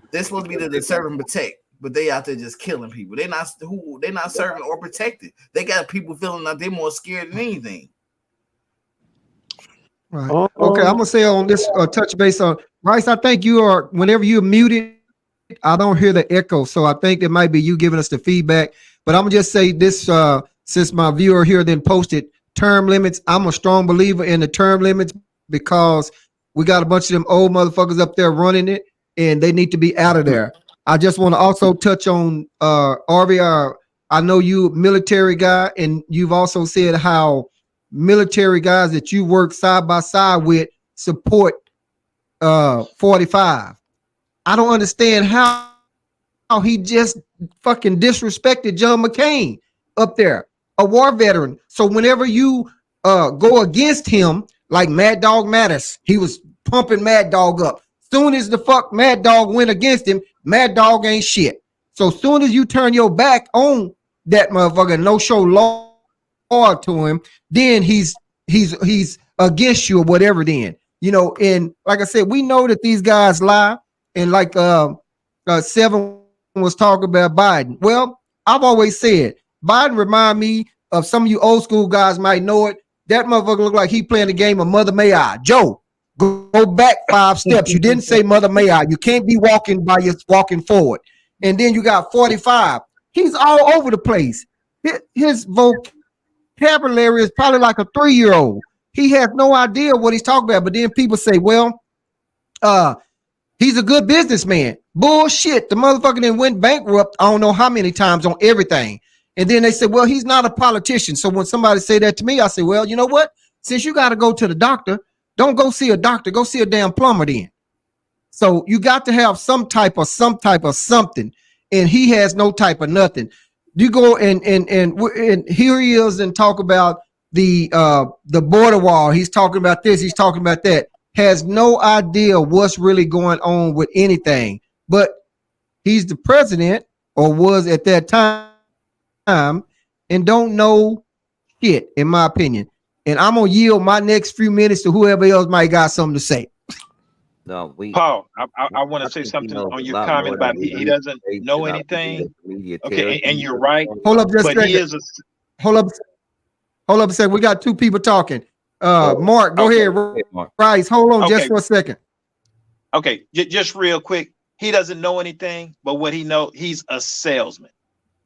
They're supposed to be there to serve and protect, but they out there just killing people. They're not serving or protected. They got people feeling like they're more scared than anything. Right. Okay, I'm gonna say on this touch base on Rice. I think you are, whenever you're muted, I don't hear the echo. So I think it might be you giving us the feedback. But I'm gonna just say this, since my viewer here then posted term limits. I'm a strong believer in the term limits because we got a bunch of them old motherfuckers up there running it, and they need to be out of there. I just want to also touch on RVR. I know you military guy, and you've also said how military guys that you work side by side with support 45. I don't understand how he just fucking disrespected John McCain up there, a war veteran. So whenever you go against him, like Mad Dog Mattis, he was pumping Mad Dog up. Soon as the fuck Mad Dog went against him, Mad Dog ain't shit. So soon as you turn your back on that motherfucker, no show law to him, then he's against you or whatever. Then and like I said, we know that these guys lie. And like Seven was talking about Biden. Well, I've always said Biden remind me of some of you old school guys might know it. That motherfucker look like he playing the game of Mother May I. Joe, go back 5 steps. You didn't say Mother May I. You can't be walking forward. And then you got 45. He's all over the place. His vocabulary is probably like a 3-year-old. he has no idea what he's talking about. But then people say, well, he's a good businessman. Bullshit. The motherfucker then went bankrupt I don't know how many times on everything. And then they said, well, he's not a politician. So when somebody say that to me, I say, well, you know what? Since you got to go to the doctor, don't go see a doctor. Go see a damn plumber then. So you got to have some type of something. And he has no type of nothing. You go and here he is and talk about the border wall. He's talking about this. He's talking about that. Has no idea what's really going on with anything. But he's the president, or was at that time, and don't know shit, in my opinion. And I'm gonna yield my next few minutes to whoever else might got something to say. No, Paul, I want to I say think he something knows on a your lot comment more than about we he do. doesn't know And I think anything. that the media tells Okay, and you you're what's right. going Hold on. up just a But he second. is a Hold up a second. We got two people talking. So, Mark, go okay. ahead. hey, Mark. Rice, hold on just Okay, for a second. okay. Just real quick. He doesn't know anything, but what he knows, he's a salesman.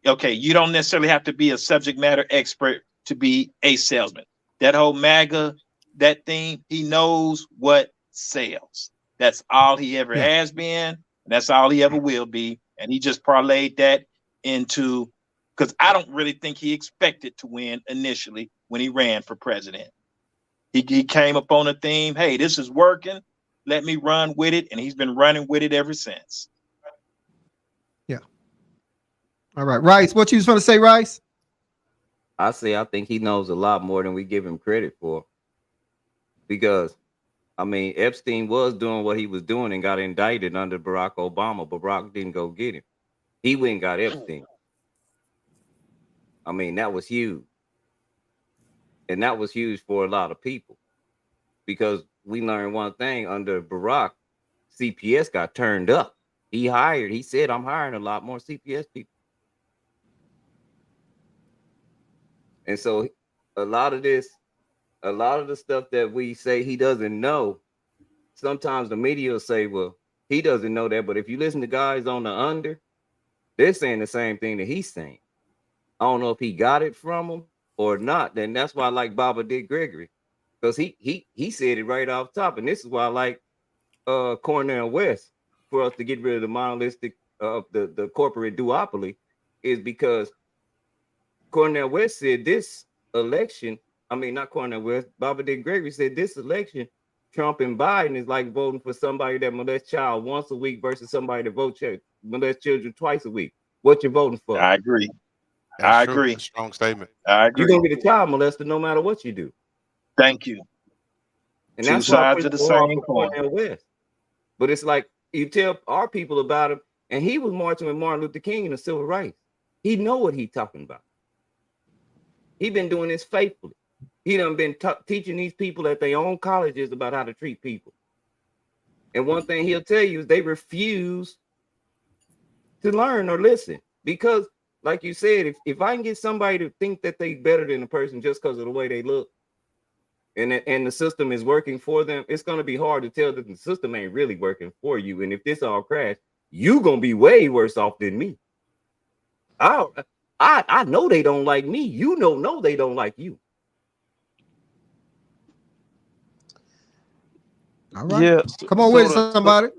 Okay, you don't necessarily have to be a subject matter expert to be a salesman. That whole MAGA, that theme, he knows what sells. That's all he ever Yeah. has been, and that's all he ever will be. And he just parlayed that into, because I don't really think he expected to win initially when he ran for president. He came up on a theme, hey, this is working. Let me run with it. And he's been running with it ever since. Yeah. All right. Rice, what you was going to say, Rice? I think he knows a lot more than we give him credit for. Because I mean, Epstein was doing what he was doing and got indicted under Barack Obama, but Barack didn't go get him. He went and got Epstein. I mean, that was huge. And that was huge for a lot of people because we learned one thing under Barack, CPS got turned up. He said, I'm hiring a lot more CPS people. And so a lot of the stuff that we say he doesn't know, sometimes the media will say, well, he doesn't know that. But if you listen to guys on the under, they're saying the same thing that he's saying. I don't know if he got it from him or not. Then that's why I like Baba Dick Gregory. Because he said it right off top. And this is why I like Cornell West, for us to get rid of the monolithic of the corporate duopoly, is because Cornell West said this election, I mean, not Cornell West, Baba Dick Gregory said this election, Trump and Biden is like voting for somebody that molests child once a week versus somebody that molests children twice a week. What you voting for? I agree. That's I true. agree. A strong statement. I You're agree. gonna get a child molester no matter what you do. Thank you. And Two that's why I sides push of the so hard same for coin. Cornel West. But it's like you tell our people about him, and he was marching with Martin Luther King in the civil rights. He know what he's talking about. He been doing this faithfully. He done been teaching these people at their own colleges about how to treat people. And one thing he'll tell you is they refuse to learn or listen. Because, like you said, if I can get somebody to think that they better than a person just because of the way they look, and the system is working for them, it's going to be hard to tell that the system ain't really working for you. And if this all crash, you going to be way worse off than me. I know they don't like me. You know they don't like you. All right. Yeah. Come on with it, somebody.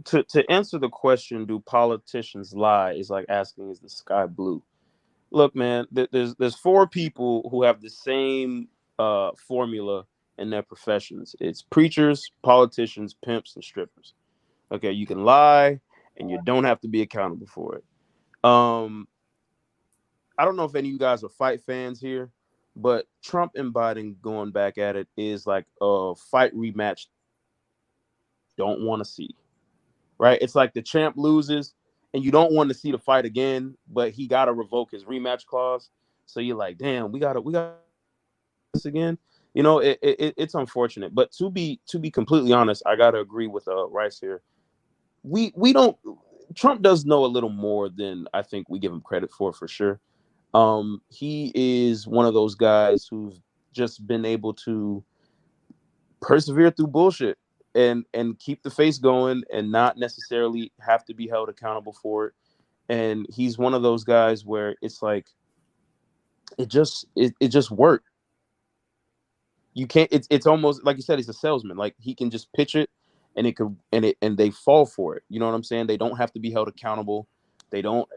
To answer the question, do politicians lie? Is like asking, is the sky blue? Look, man, there's four people who have the same formula in their professions. It's preachers, politicians, pimps, and strippers. Okay, you can lie, and you don't have to be accountable for it. I don't know if any of you guys are fight fans here, but Trump and Biden going back at it is like a fight rematch. Don't want to see, right? It's like the champ loses, and you don't want to see the fight again, but he got to revoke his rematch clause. So you're like, damn, we got this again. You know, it's unfortunate, but to be completely honest, I gotta agree with Rice here. We don't. Trump does know a little more than I think we give him credit for sure. He is one of those guys who's just been able to persevere through bullshit and keep the face going and not necessarily have to be held accountable for it. And he's one of those guys where it's like it just worked. you can't. It's almost like you said. He's a salesman. Like he can just pitch it, and they fall for it. You know what I'm saying? They don't have to be held accountable. They don't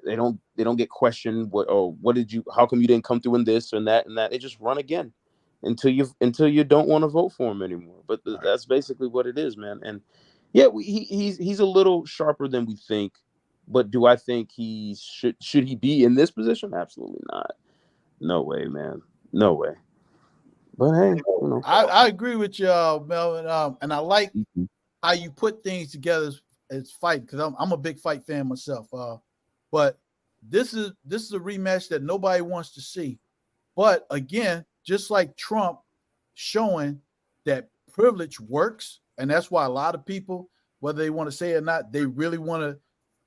get questioned. What did you? How come you didn't come through in this and that and that? They just run again until you don't want to vote for him anymore. But that's basically what it is, man. And yeah, he's a little sharper than we think. But do I think he should he be in this position? Absolutely not. No way, man. No way. But hey, you know. I agree with you, Melvin. And I like how you put things together as fight, because I'm a big fight fan myself. But this is a rematch that nobody wants to see. But again, just like Trump showing that privilege works, and that's why a lot of people, whether they want to say it or not, they really want to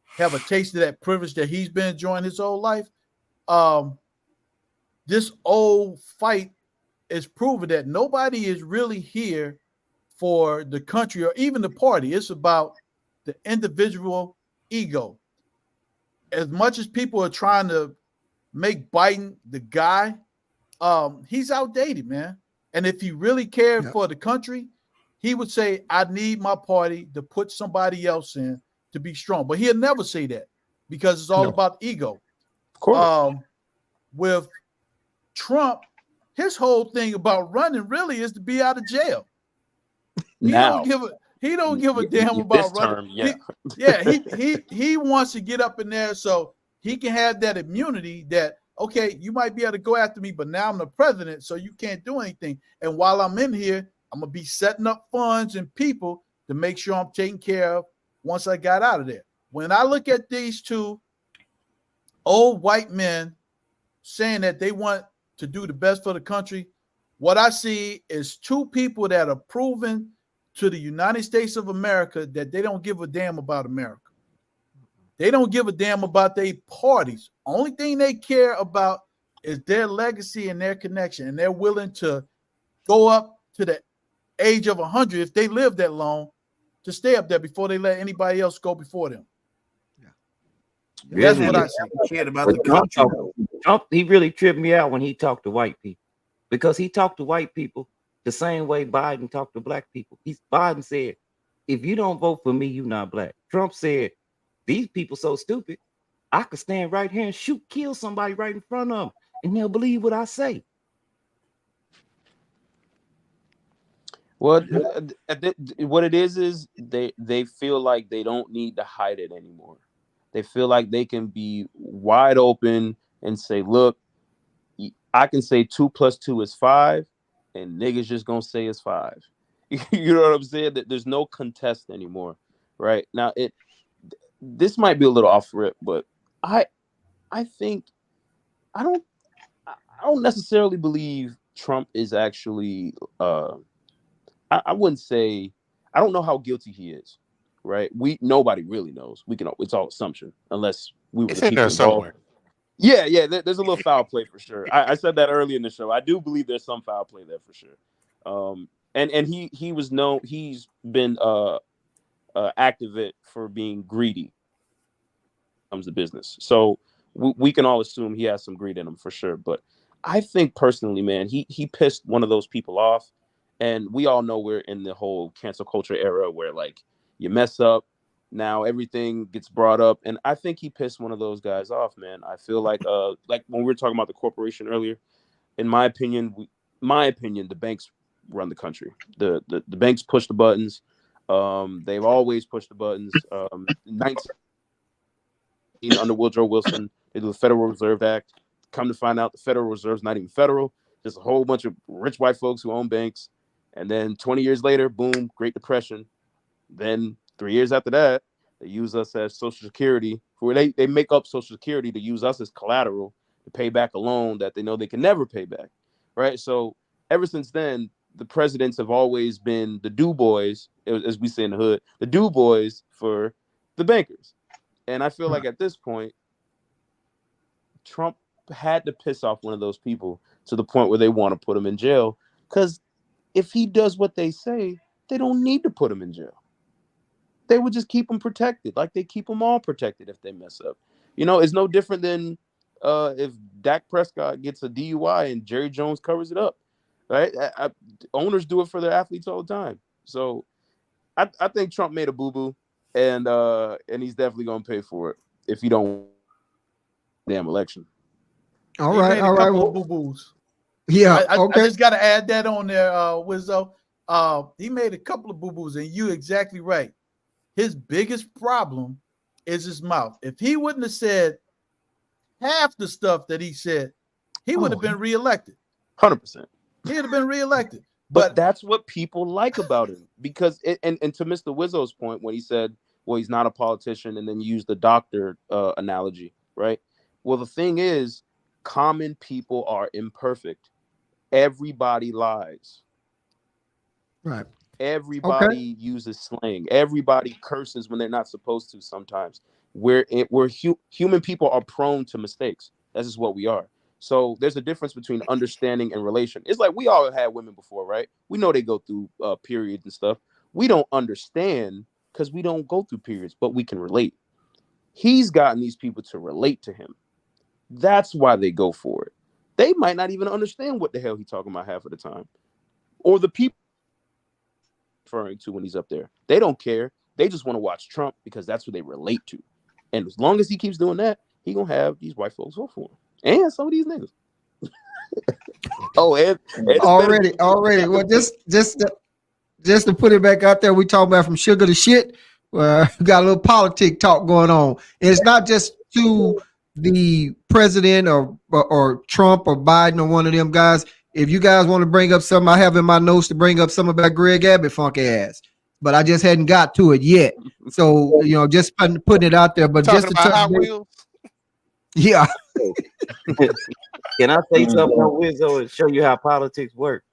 have a taste of that privilege that he's been enjoying his whole life. This old fight is proven that nobody is really here for the country or even the party. It's about the individual ego. As much as people are trying to make Biden the guy, he's outdated, man. And if he really cared for the country, he would say, I need my party to put somebody else in to be strong. But he'll never say that because it's all about ego. Of course. With Trump, his whole thing about running really is to be out of jail. He don't give a damn about running. He wants to get up in there so he can have that immunity that, okay, you might be able to go after me, but now I'm the president, so you can't do anything. And while I'm in here, I'm gonna be setting up funds and people to make sure I'm taken care of once I got out of there. When I look at these two old white men saying that they want to do the best for the country, what I see is two people that are proven to the United States of America that they don't give a damn about America. They don't give a damn about their parties. Only thing they care about is their legacy and their connection, and they're willing to go up to the age of 100 if they live that long to stay up there before they let anybody else go before them. That's what I see. Cared about the country. Trump, he really tripped me out when he talked to white people, because he talked to white people the same way Biden talked to black people. Biden said, if you don't vote for me, you're not black. Trump said, these people so stupid, I could stand right here and kill somebody right in front of them, and they'll believe what I say. Well, what it is they feel like they don't need to hide it anymore. They feel like they can be wide open and say, look, I can say 2 + 2 is 5, and niggas just gonna say it's 5. You know what I'm saying? That there's no contest anymore, right? Now this might be a little off rip, but I think I don't necessarily believe Trump is actually I wouldn't say, I don't know how guilty he is, right? Nobody really knows. It's all assumption unless we were It's the in people there involved. somewhere. Yeah, there's a little foul play for sure. I said that early in the show. I do believe there's some foul play there for sure. And he was known. He's been active for being greedy when it comes to business. So we can all assume he has some greed in him for sure. But I think personally, man, he pissed one of those people off. And we all know we're in the whole cancel culture era where, like, you mess up, now everything gets brought up. And I think he pissed one of those guys off, man. I feel like when we were talking about the corporation earlier, in my opinion, the banks run the country. The banks push the buttons. They've always pushed the buttons. 19 under Woodrow Wilson, they do the Federal Reserve Act. Come to find out, the Federal Reserve's not even federal. Just a whole bunch of rich white folks who own banks. And then 20 years later, boom, Great Depression. Then 3 years after that, they use us as Social Security. They make up Social Security to use us as collateral to pay back a loan that they know they can never pay back, right? So ever since then, the presidents have always been the do boys, as we say in the hood, the do boys for the bankers. And I feel like at this point, Trump had to piss off one of those people to the point where they want to put him in jail, because if he does what they say, they don't need to put him in jail. They would just keep him protected, like they keep them all protected if they mess up. You know, it's no different than if Dak Prescott gets a DUI and Jerry Jones covers it up. right? Owners do it for their athletes all the time. So I think Trump made a boo-boo, and he's definitely gonna pay for it if he don't damn election. All He right, made a all right. couple Well, of boo-boos. yeah, I okay. just got to add that on there, Wizzo. He made a couple of boo-boos, and you exactly right. His biggest problem is his mouth. If he wouldn't have said half the stuff that he said, he would have been reelected. 100%. He'd have been reelected. But that's what people like about him, because and to Mr. Wizzo's point when he said, well, he's not a politician, and then use the doctor analogy, right? Well, the thing is, common people are imperfect. Everybody lies. Right. Everybody uses slang. Everybody curses when they're not supposed to sometimes. Human people are prone to mistakes. That's just what we are. So there's a difference between understanding and relation. It's like we all had women before, right? We know they go through periods and stuff. We don't understand because we don't go through periods, but we can relate. He's gotten these people to relate to him. That's why they go for it. They might not even understand what the hell he's talking about half of the time. Or the people referring to when he's up there. They don't care. They just want to watch Trump because that's what they relate to. And as long as he keeps doing that, he gonna have these white folks vote for him. And some of these niggas. And already. Well, just to put it back out there, we talk about from sugar to shit. We got a little politic talk going on. And it's not just to the president or Trump or Biden or one of them guys. If you guys want to bring up something, I have in my notes to bring up something about Greg Abbott funky ass, but I just hadn't got to it yet. So just putting it out there. But Talking just to about touch Hot base- Wheels. yeah. Can I say something on Wizzo and show you how politics work?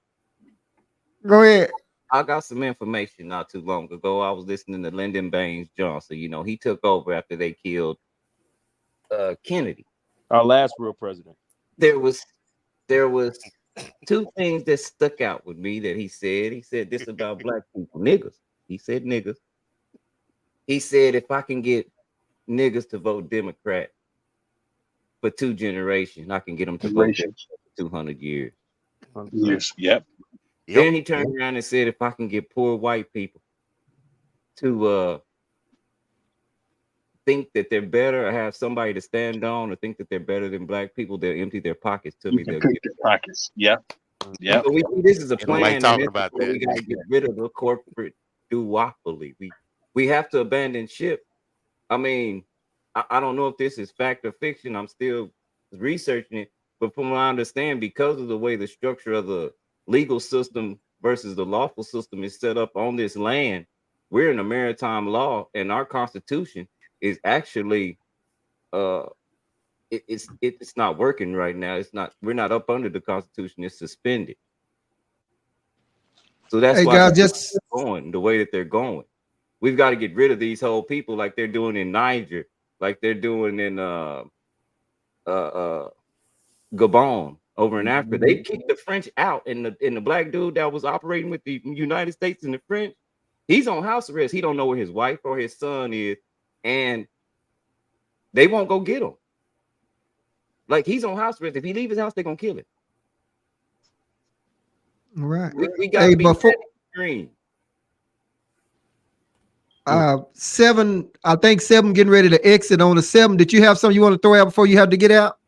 Go ahead. I got some information not too long ago. I was listening to Lyndon Baines Johnson. He took over after they killed Kennedy. Our last real president. There was two things that stuck out with me that he said. He said this about black people, niggas. He said niggas. He said if I can get niggas to vote Democrat for 2 generations, I can get them to vote for 200 years. Yes. Yep. Then he turned around and said, if I can get poor white people to think that they're better or have somebody to stand on or think that they're better than black people, they'll empty their pockets to me. They'll give their pockets. Yep. Yep. So we see this is a plan. Like talking about We got to get rid of the corporate duopoly. We have to abandon ship. I mean, I don't know if this is fact or fiction. I'm still researching it. But from what I understand, because of the way the structure of the legal system versus the lawful system is set up on this land, we're in a maritime law, and our Constitution is actually it's not working right now. We're not up under the Constitution. It's suspended. So that's why guys, they're going the way that they're going. We've got to get rid of these whole people like they're doing in Niger, like they're doing in Gabon over in Africa. They kicked the French out, and the black dude that was operating with the United States and the French, he's on house arrest. He don't know where his wife or his son is, and they won't go get him. Like, he's on house arrest. If he leave his house, they're gonna kill him. Right. We got to be green. 7, I think 7 getting ready to exit on the 7. Did you have something you want to throw out before you have to get out?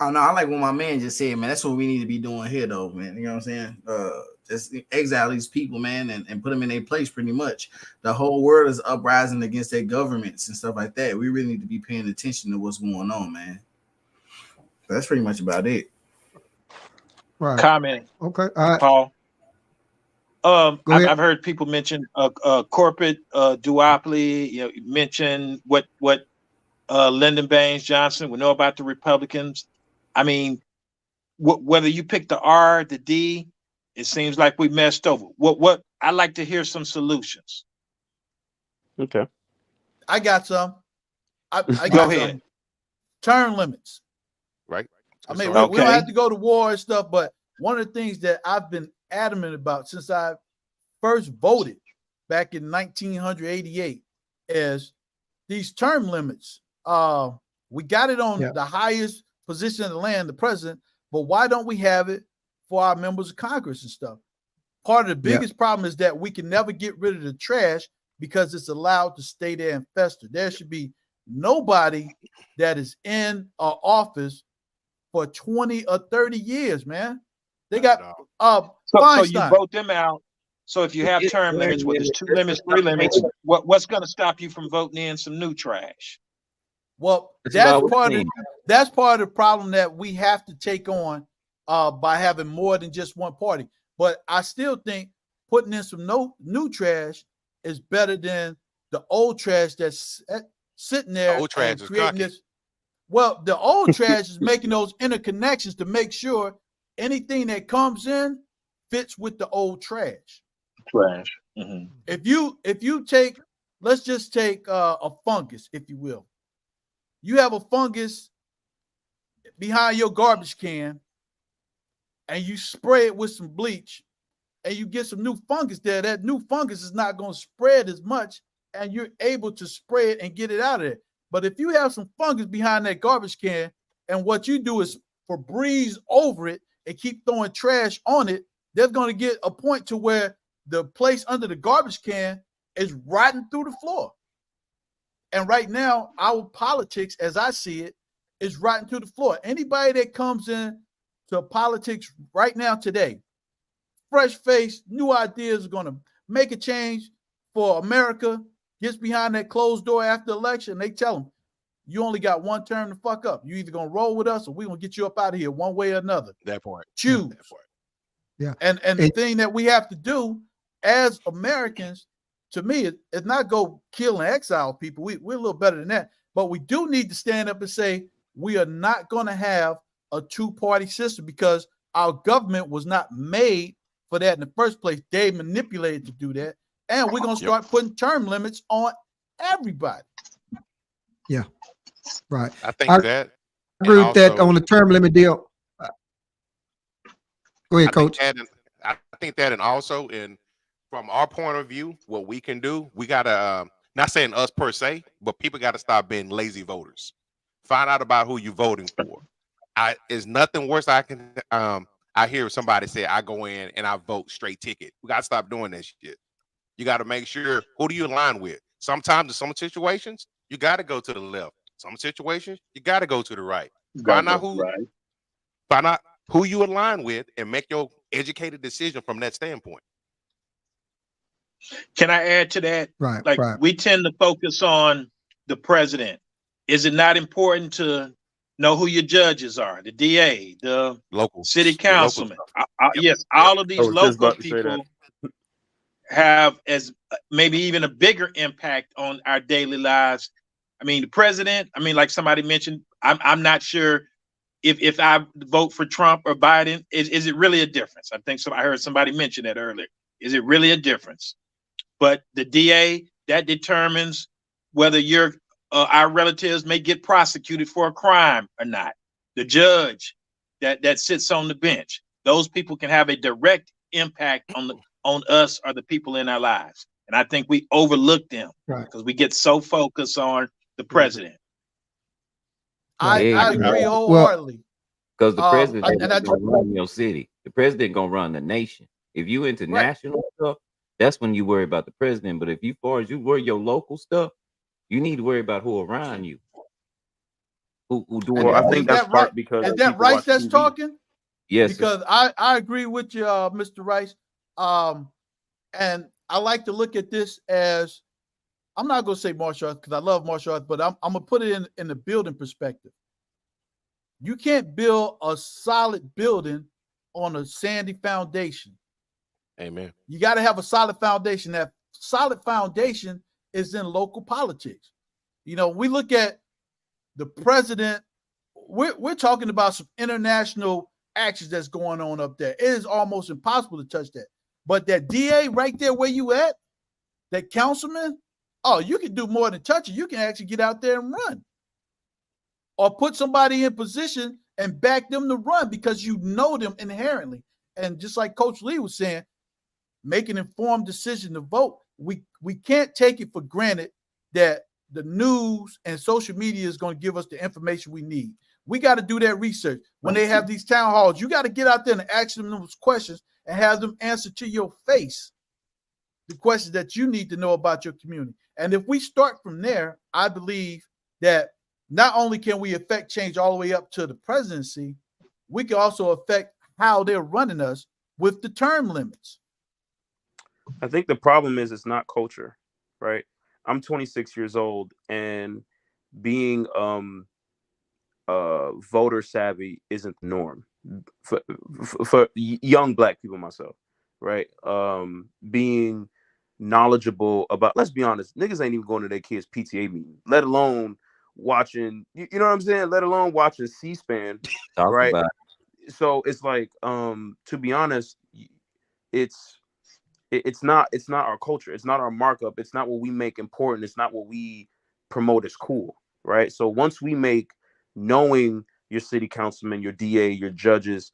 Oh no, I like what my man just said, man. That's what we need to be doing here, though, man. You know what I'm saying? Just exile these people, man, and put them in their place. Pretty much, the whole world is uprising against their governments and stuff like that. We really need to be paying attention to what's going on, man. That's pretty much about it. Right. Comment. Okay. All right. Paul. I've heard people mention corporate duopoly. Mention what Lyndon Baines Johnson. We know about the Republicans. I mean, whether you pick the R, the D, it seems like we messed over. What I like to hear some solutions. Okay, I got some. I got Go ahead. some. Term limits. Right. I mean, we don't have to go to war and stuff, but one of the things that I've been adamant about since I first voted back in 1988 is these term limits. We got it on the highest position in the land, the president, but why don't we have it for our members of Congress and stuff. Part of the biggest problem is that we can never get rid of the trash because it's allowed to stay there and fester. There should be nobody that is in office for 20 or 30 years, man. They got so you vote them out. So if you have term limits, whether it's 2 limits, 3 limits, what's going to stop you from voting in some new trash? Well, that's part of the problem that we have to take on by having more than just one party. But I still think putting in some new trash is better than the old trash that's sitting there old trash and is creating cocky. this. Well, the old trash is making those interconnections to make sure anything that comes in fits with the old trash. Mm-hmm. If you take, let's just take a fungus, if you will. You have a fungus behind your garbage can, and you spray it with some bleach, and you get some new fungus there. That new fungus is not going to spread as much, and you're able to spray it and get it out of there. But if you have some fungus behind that garbage can, and what you do is breeze over it and keep throwing trash on it, there's going to get a point to where the place under the garbage can is rotting through the floor. And right now, our politics, as I see it, is rotting through the floor. Anybody that comes in to politics right now today, fresh face, new ideas, are going to make a change for America, gets behind that closed door after the election, they tell them, you only got one term to fuck up. You either going to roll with us or we're going to get you up out of here one way or another. That part. Choose. That part. Yeah. And the thing that we have to do as Americans, to me, is not go kill and exile people. We're a little better than that. But we do need to stand up and say, we are not going to have a two-party system because our government was not made for that in the first place. They manipulated to do that. And we're going to start putting term limits on everybody. Yeah. Right. I think that. I agree with that on the term limit deal. Go ahead, Coach. I think that, and also from our point of view, what we can do, we gotta not saying us per se, but people gotta stop being lazy voters. Find out about who you're voting for. It's nothing worse. I hear somebody say I go in and I vote straight ticket. We gotta stop doing that shit. You gotta make sure who do you align with. Sometimes in some situations you gotta go to the left. Some situations you gotta go to the right. Find out who you align with and make your educated decision from that standpoint. Can I add to that? Right. Like we tend to focus on the president. Is it not important to know who your judges are? The DA, the local city councilman. Yes, all of these local people have as maybe even a bigger impact on our daily lives. I mean, the president, like somebody mentioned, I'm not sure if I vote for Trump or Biden, is it really a difference? I think I heard somebody mention that earlier. Is it really a difference? But the DA, that determines whether our relatives may get prosecuted for a crime or not. The judge that sits on the bench, those people can have a direct impact on us or the people in our lives. And I think we overlook them because we get so focused on the president. I agree wholeheartedly. Because the president is going to run your city. The president going to run the nation. If you into national stuff, that's when you worry about the president. But if you far as you worry your local stuff, you need to worry about who around you. Who doing well, I think that's part because is that Rice that's TV. Talking? Yes. Because I agree with you, Mr. Rice. And I like to look at this as, I'm not going to say martial arts because I love martial arts, but I'm going to put it in the building perspective. You can't build a solid building on a sandy foundation. Amen. You got to have a solid foundation. That solid foundation is in local politics. We look at the president, we're talking about some international actions that's going on up there. It is almost impossible to touch that. But that DA right there where you at, that councilman, you can do more than touch it. You can actually get out there and run. Or put somebody in position and back them to run because you know them inherently. And just like Coach Lee was saying, make an informed decision to vote. We can't take it for granted that the news and social media is going to give us the information we need. We got to do that research. When they have these town halls, you got to get out there and ask them those questions and have them answer to your face the questions that you need to know about your community. And if we start from there, I believe that not only can we affect change all the way up to the presidency, we can also affect how they're running us with the term limits. I think the problem is it's not culture, right? I'm 26 years old, and being voter savvy isn't the norm for young black people, myself, right? Being knowledgeable about, let's be honest, niggas ain't even going to their kids' PTA meeting, let alone watching, you know what I'm saying, let alone watching C-SPAN, right? So it's like, to be honest, it's not our culture, it's not our markup, it's not what we make important, it's not what we promote as cool, right? So once we make knowing your city councilman, your DA, your judges,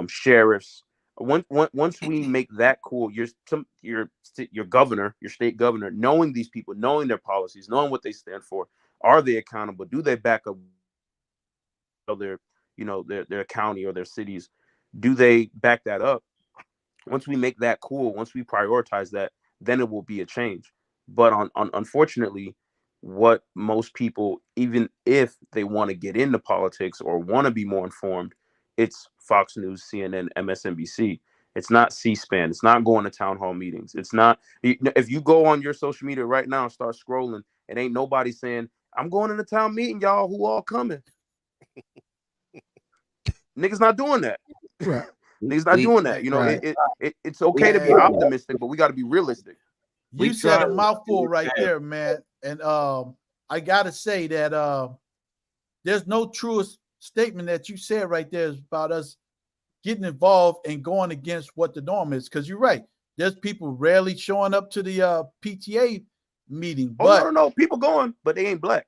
sheriffs, once we make that cool, your governor, your state governor, knowing these people, knowing their policies, knowing what they stand for, are they accountable, do they back up their, you know, their county or their cities, do they back that up? Once we make that cool, once we prioritize that, then it will be a change. But unfortunately, what most people, even if they want to get into politics or want to be more informed, it's Fox News, CNN, MSNBC. It's not C-SPAN. It's not going to town hall meetings. It's not, if you go on your social media right now and start scrolling, it ain't nobody saying, I'm going to the town meeting, y'all, who all coming? Niggas not doing that. Right. Niggas not doing that. You know, right. it's okay to be optimistic, but we got to be realistic. You said a mouthful right there, man. And I gotta say that there's no truest statement that you said right there is about us getting involved and going against what the norm is. Because you're right, there's people rarely showing up to the PTA meeting. But no, people going, but they ain't black.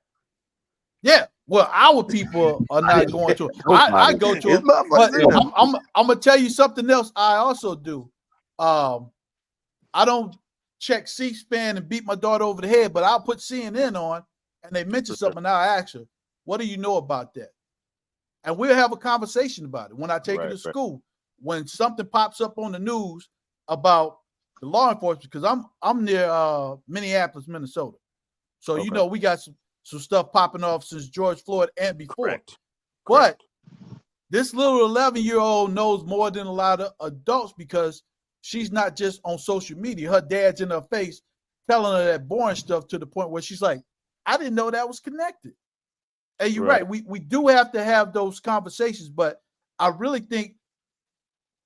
Yeah, well, our people are not going to it. I go to it, but I'm gonna tell you something else. I also do. I don't check C-SPAN and beat my daughter over the head, but I'll put CNN on, and they mention something, and I'll ask her, "What do you know about that?" And we'll have a conversation about it when I take her to school. When something pops up on the news about the law enforcement, because I'm near Minneapolis, Minnesota, so you know we got some stuff popping off since George Floyd and before. But this little 11-year-old knows more than a lot of adults because she's not just on social media. Her dad's in her face telling her that boring stuff to the point where she's like, I didn't know that was connected. And you're right. We do have to have those conversations, but I really think,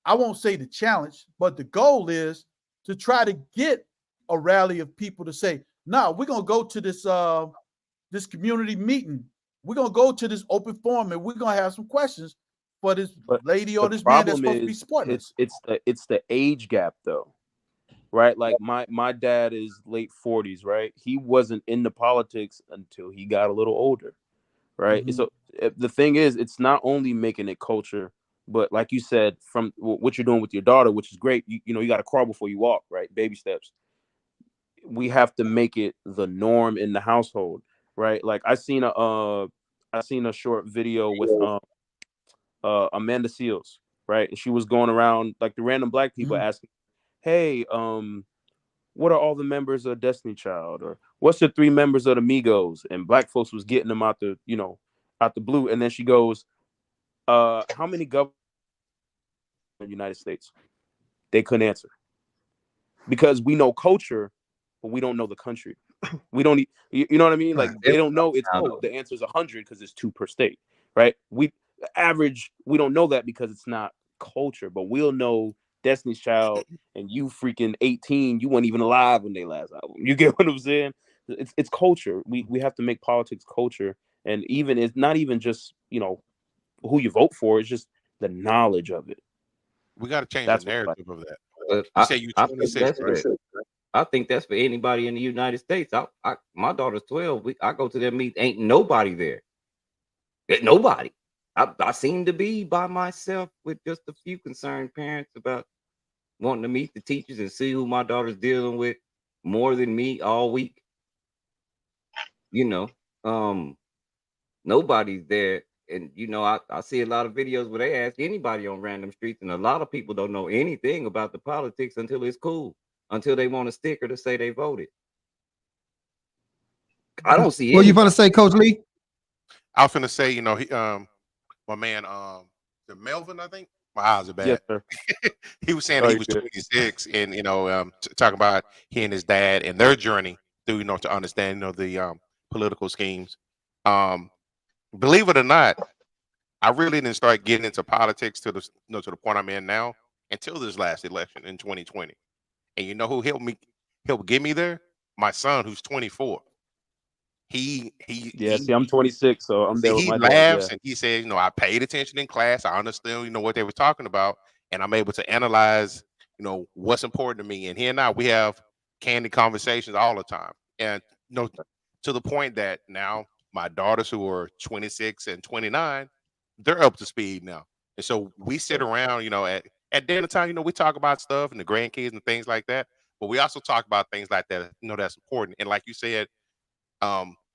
I won't say the challenge, but the goal is to try to get a rally of people to say, no, we're going to go to this community meeting. We're going to go to this open forum and we're going to have some questions for this lady or this man that's supposed to be supporting us. It's the age gap though, right? Like my dad is late 40s, right? He wasn't into politics until he got a little older, right? Mm-hmm. So the thing is, it's not only making it culture, but like you said, from what you're doing with your daughter, which is great. You know, you got to crawl before you walk, right? Baby steps. We have to make it the norm in the household. Right, like I seen a short video with Amanda Seals, right, and she was going around like the random black people asking, "Hey, what are all the members of Destiny Child, or what's the 3 members of the Migos?" And black folks was getting them out the blue, and then she goes, "How many governors in the United States?" They couldn't answer because we know culture, but we don't know the country. We don't, you know what I mean? Like they don't know it's the answer is 100 because it's 2 per state, right? We don't know that because it's not culture, but we'll know Destiny's Child and you freaking 18, you weren't even alive when they last album. You get what I'm saying? It's culture. We have to make politics culture, and even it's not even just who you vote for. It's just the knowledge of it. We got to change the narrative of that. You say you 26, right? I think that's for anybody in the United States. My daughter's 12. I go to their meet. Ain't nobody there. Nobody. I seem to be by myself with just a few concerned parents about wanting to meet the teachers and see who my daughter's dealing with more than me all week. Nobody's there And you know, I see a lot of videos where they ask anybody on random streets, and a lot of people don't know anything about the politics until it's cool, until they want a sticker to say they voted. I don't see What you anybody. gonna say, Coach Lee? I was gonna say, you know, he my man the Melvin, I think. My eyes are bad. Yes, sir. He was saying Oh, he you're was good. 26, and you know, talking about he and his dad and their journey through, you know, to understand, you know, the political schemes. Believe it or not, I really didn't start getting into politics to the, you know, to the point I'm in now until this last election in 2020. And you know who helped get me there? My son, who's 24. Yeah, see, I'm 26, so I'm See, there with he my dad. laughs Yeah. and he says, you know, I paid attention in class. I understood, you know, what they were talking about, and I'm able to analyze, you know, what's important to me. And he and I, we have candid conversations all the time. And you know, to the point that now my daughters, who are 26 and 29, they're up to speed now. And so we sit around, you know, at dinner time, you know, we talk about stuff and the grandkids and things like that. But we also talk about things like that, you know, that's important. And like you said,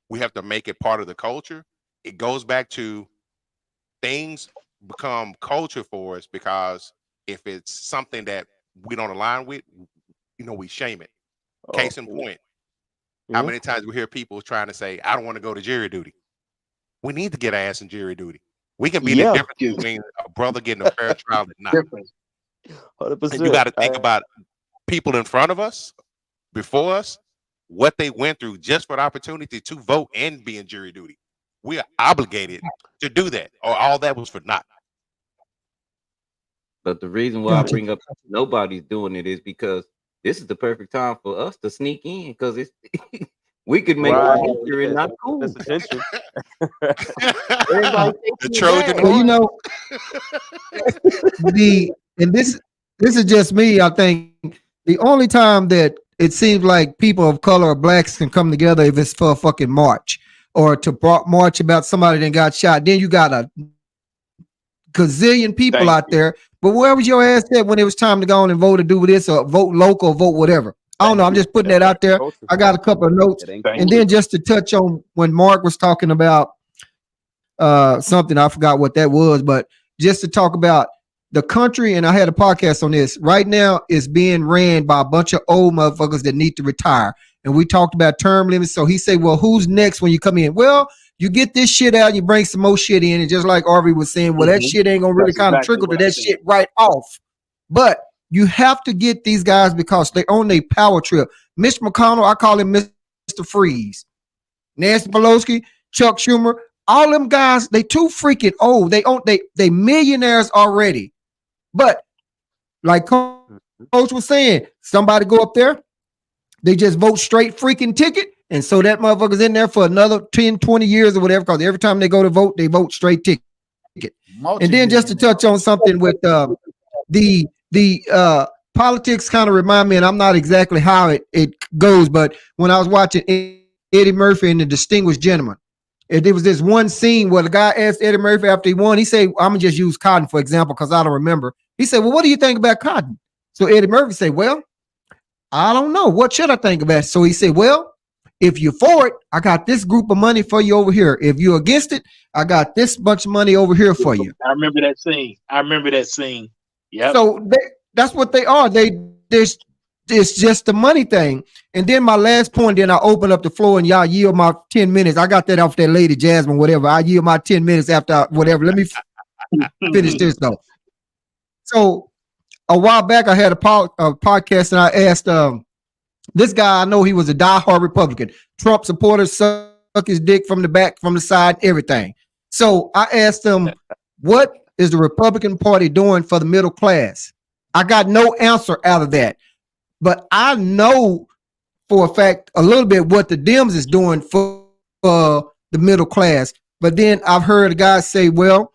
we have to make it part of the culture. It goes back to things become culture for us because if it's something that we don't align with, you know, we shame it. Case in point, how many times we hear people trying to say, I don't want to go to jury duty. We need to get our ass in jury duty. We can be the Yeah. difference between a brother getting a fair trial and not. 100%. And you got to think about people in front of us, before us, what they went through just for the opportunity to vote and be in jury duty. We are obligated to do that, or all that was for naught. But the reason why I Gotcha. bring up nobody's doing it is because this is the perfect time for us to sneak in because it's we could make Right. history and not cool. That's attention. Everybody The Trojan Well, you horse. know, and this is just me. I think the only time that it seems like people of color or blacks can come together if it's for a fucking march or to march about somebody that got shot. Then you got a gazillion people Thank out there. But where was your ass at when it was time to go on and vote or do this or vote local or vote whatever? I don't know. I'm just putting that out there. I got a couple of notes. It ain't Thank And cool. then just to touch on when Mark was talking about something, I forgot what that was, but just to talk about the country, and I had a podcast on this. Right now, it's being ran by a bunch of old motherfuckers that need to retire. And we talked about term limits. So he said, well, who's next when you come in? Well, you get this shit out, and you bring some more shit in. And just like Arby was saying, well, that shit ain't gonna really That's kind of exactly trickle to what I that said. shit right off. But you have to get these guys because they own a power trip. Mitch McConnell, I call him Mr. Freeze. Nancy Pelosi, Chuck Schumer, all them guys, they too freaking old. They millionaires already. But like Coach was saying, somebody go up there, they just vote straight freaking ticket. And so that motherfucker's in there for another 10, 20 years or whatever, because every time they go to vote, they vote straight ticket. And then just to touch on something with the politics kind of remind me, and I'm not exactly how it goes, but when I was watching Eddie Murphy and the Distinguished Gentleman, there was this one scene where the guy asked Eddie Murphy after he won, he said, I'm gonna just use cotton for example, because I don't remember. He said, well, what do you think about cotton? So Eddie Murphy said, well, I don't know. What should I think about it? So he said, well, if you're for it, I got this group of money for you over here. If you're against it, I got this bunch of money over here for you. I remember that scene. Yeah. So that's what they are. It's just the money thing. And then my last point, then I open up the floor and y'all yield my 10 minutes. I got that off that lady Jasmine, whatever. I yield my 10 minutes after whatever. Let me finish this though. So a while back, I had a podcast and I asked this guy, I know he was a diehard Republican, Trump supporter, suck his dick from the back, from the side, everything. So I asked him, what is the Republican Party doing for the middle class? I got no answer out of that. But I know for a fact a little bit what the Dems is doing for the middle class. But then I've heard a guy say, well,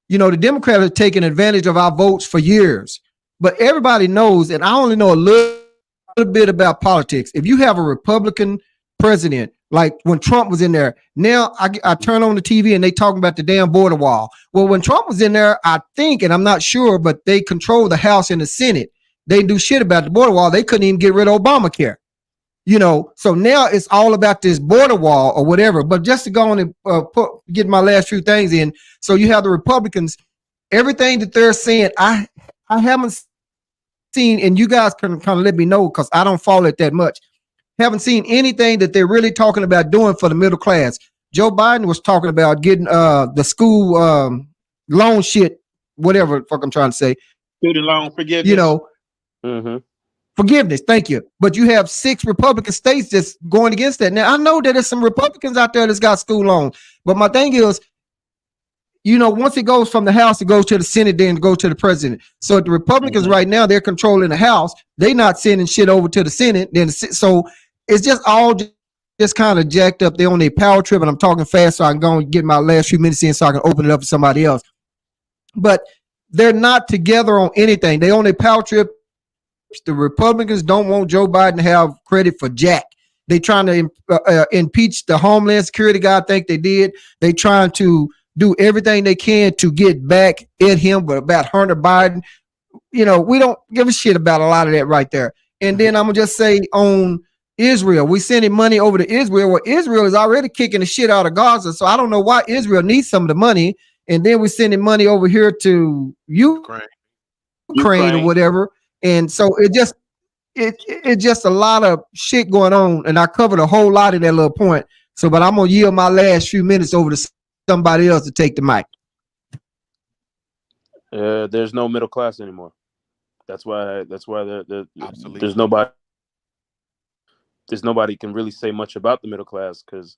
you know, the Democrats have taken advantage of our votes for years. But everybody knows, and I only know a little bit about politics. If you have a Republican president, like when Trump was in there, now I turn on the TV and they talking about the damn border wall. Well, when Trump was in there, I think, and I'm not sure, but they control the House and the Senate. They do shit about the border wall. They couldn't even get rid of Obamacare. So now it's all about this border wall or whatever. But just to go on and get my last few things in. So you have the Republicans, everything that they're saying, I haven't seen, and you guys can kind of let me know because I don't follow it that much. Haven't seen anything that they're really talking about doing for the middle class. Joe Biden was talking about getting the school loan shit, whatever the fuck I'm trying to say. Student loan forgiveness. Forgiveness, thank you. But you have 6 Republican states that's going against that. Now, I know that there's some Republicans out there that's got school loans, but my thing is, once it goes from the House, it goes to the Senate, then it goes to the president. So the Republicans right now, they're controlling the House. They're not sending shit over to the Senate. So it's just all just kind of jacked up. They're on their power trip, and I'm talking fast so I can go and get my last few minutes in so I can open it up for somebody else. But they're not together on anything. They on their power trip. The Republicans don't want Joe Biden to have credit for jack. They trying to impeach the Homeland Security guy. I think they did. They trying to do everything they can to get back at him, but about Hunter Biden, we don't give a shit about a lot of that right there. And then I'm gonna just say on Israel, we sending money over to Israel. Well, Israel is already kicking the shit out of Gaza, so I don't know why Israel needs some of the money. And then we're sending money over here to Ukraine or whatever. And so it's just a lot of shit going on, and I covered a whole lot of that little point. So, but I'm gonna yield my last few minutes over to somebody else to take the mic. There's no middle class anymore. That's why there's nobody can really say much about the middle class, because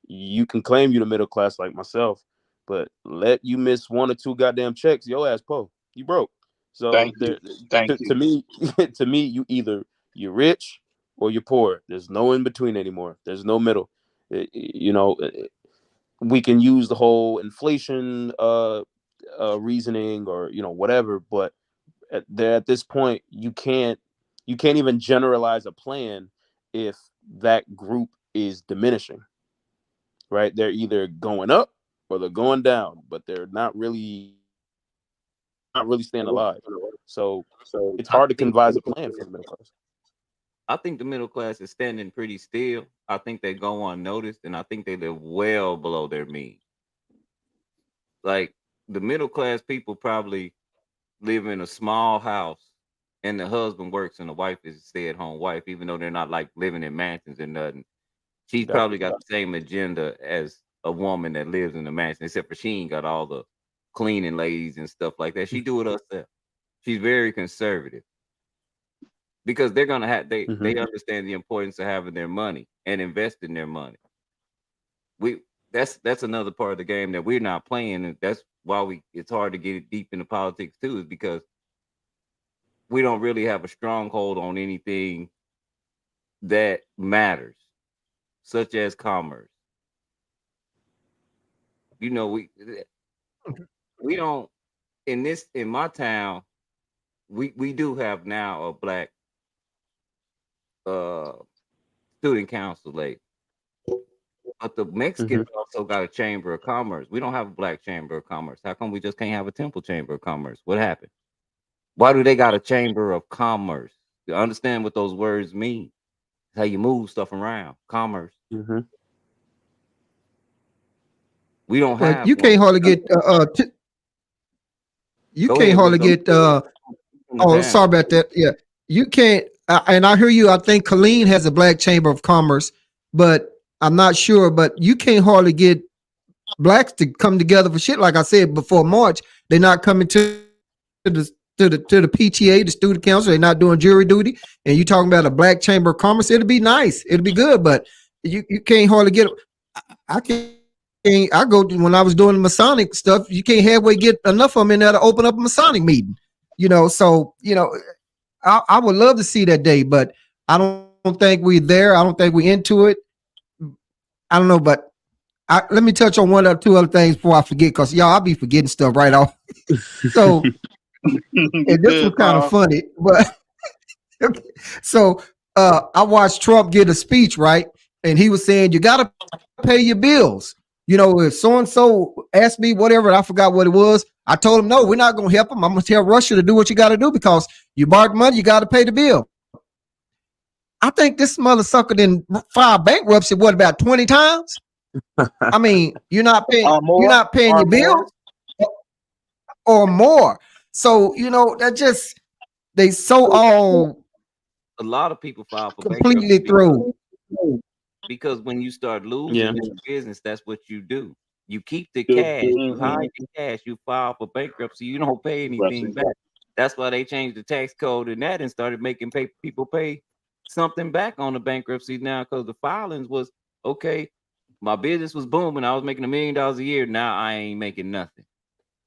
you can claim you're the middle class like myself, but let you miss 1 or 2 goddamn checks, your ass po, you broke. So to me, you're rich or you're poor. There's no in between anymore. There's no middle. We can use the whole inflation reasoning or whatever, but at this point you can't even generalize a plan if that group is diminishing. Right? They're either going up or they're going down, but they're not really staying alive. So it's hard to devise a plan for the middle class. I think the middle class is standing pretty still. I think they go unnoticed, and I think they live well below their means. Like, the middle class people probably live in a small house, and the husband works and the wife is a stay-at-home wife, even though they're not like living in mansions and nothing. She's probably got the same agenda as a woman that lives in a mansion, except for she ain't got all the cleaning ladies and stuff like that. She do it herself. She's very conservative because they're gonna have they understand the importance of having their money and investing their money. That's another part of the game that we're not playing, and that's why it's hard to get deep into politics too, is because we don't really have a stronghold on anything that matters, such as commerce. We don't in my town. We do have now a black student council lady, but the Mexicans also got a chamber of commerce. We don't have a black chamber of commerce. How come we just can't have a Temple chamber of commerce? What happened? Why do they got a chamber of commerce? You understand what those words mean? It's how you move stuff around. Commerce. We don't have. You can't hardly get. You can't hardly get. Oh, sorry about that. Yeah, you can't. And I hear you. I think Colleen has a black chamber of commerce, but I'm not sure. But you can't hardly get blacks to come together for shit. Like I said before March, they're not coming to the PTA, the student council. They're not doing jury duty. And you talking about a black chamber of commerce? It'll be nice. It'll be good, but you can't hardly get. I can't. I go to, when I was doing the Masonic stuff, you can't halfway get enough of them in there to open up a Masonic meeting. So I would love to see that day, but I don't think we're there. I don't think we're into it. I don't know, but let me touch on 1 or 2 other things before I forget, because y'all, I'll be forgetting stuff right off. So and this was kind of funny, but so I watched Trump get a speech, right? And he was saying, you got to pay your bills. If so-and-so asked me whatever, I forgot what it was, I told him, no, we're not going to help him. I'm going to tell Russia to do what you got to do because you borrowed money, you got to pay the bill. I think this mother sucker didn't file bankruptcy, what, about 20 times? I mean, you're not paying your bills or more. So, that just, they so all a lot of people file for completely through. because when you start losing in business, that's what you do. You keep the cash, you hide the cash, you file for bankruptcy, you don't pay anything back. That's why they changed the tax code and started making people pay something back on the bankruptcy now, because the filings was, okay, my business was booming, I was making $1 million a year, now I ain't making nothing.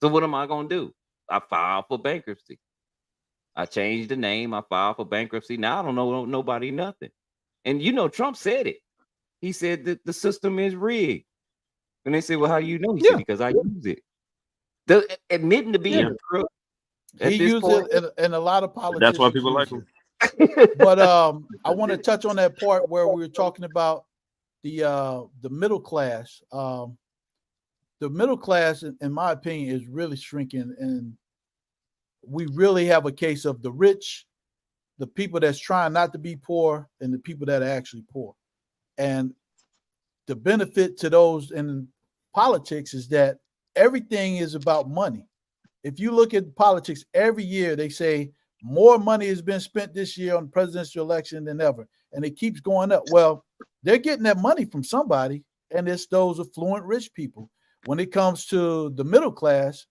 So what am I gonna do? I filed for bankruptcy. I changed the name, I filed for bankruptcy. Now I don't know nobody nothing. And Trump said it. He said that the system is rigged. And they said, well, how do you know? He said, because I use it. Admitting to being a crook. He used it in a lot of politics. That's why people like him. But I want to touch on that part where we were talking about the middle class. The middle class, in my opinion, is really shrinking, and we really have a case of the rich, the people that's trying not to be poor, and the people that are actually poor. And the benefit to those in politics is that everything is about money. If you look at politics, every year they say more money has been spent this year on the presidential election than ever, and it keeps going up. Well, they're getting that money from somebody, and it's those affluent rich people. When it comes to the middle class,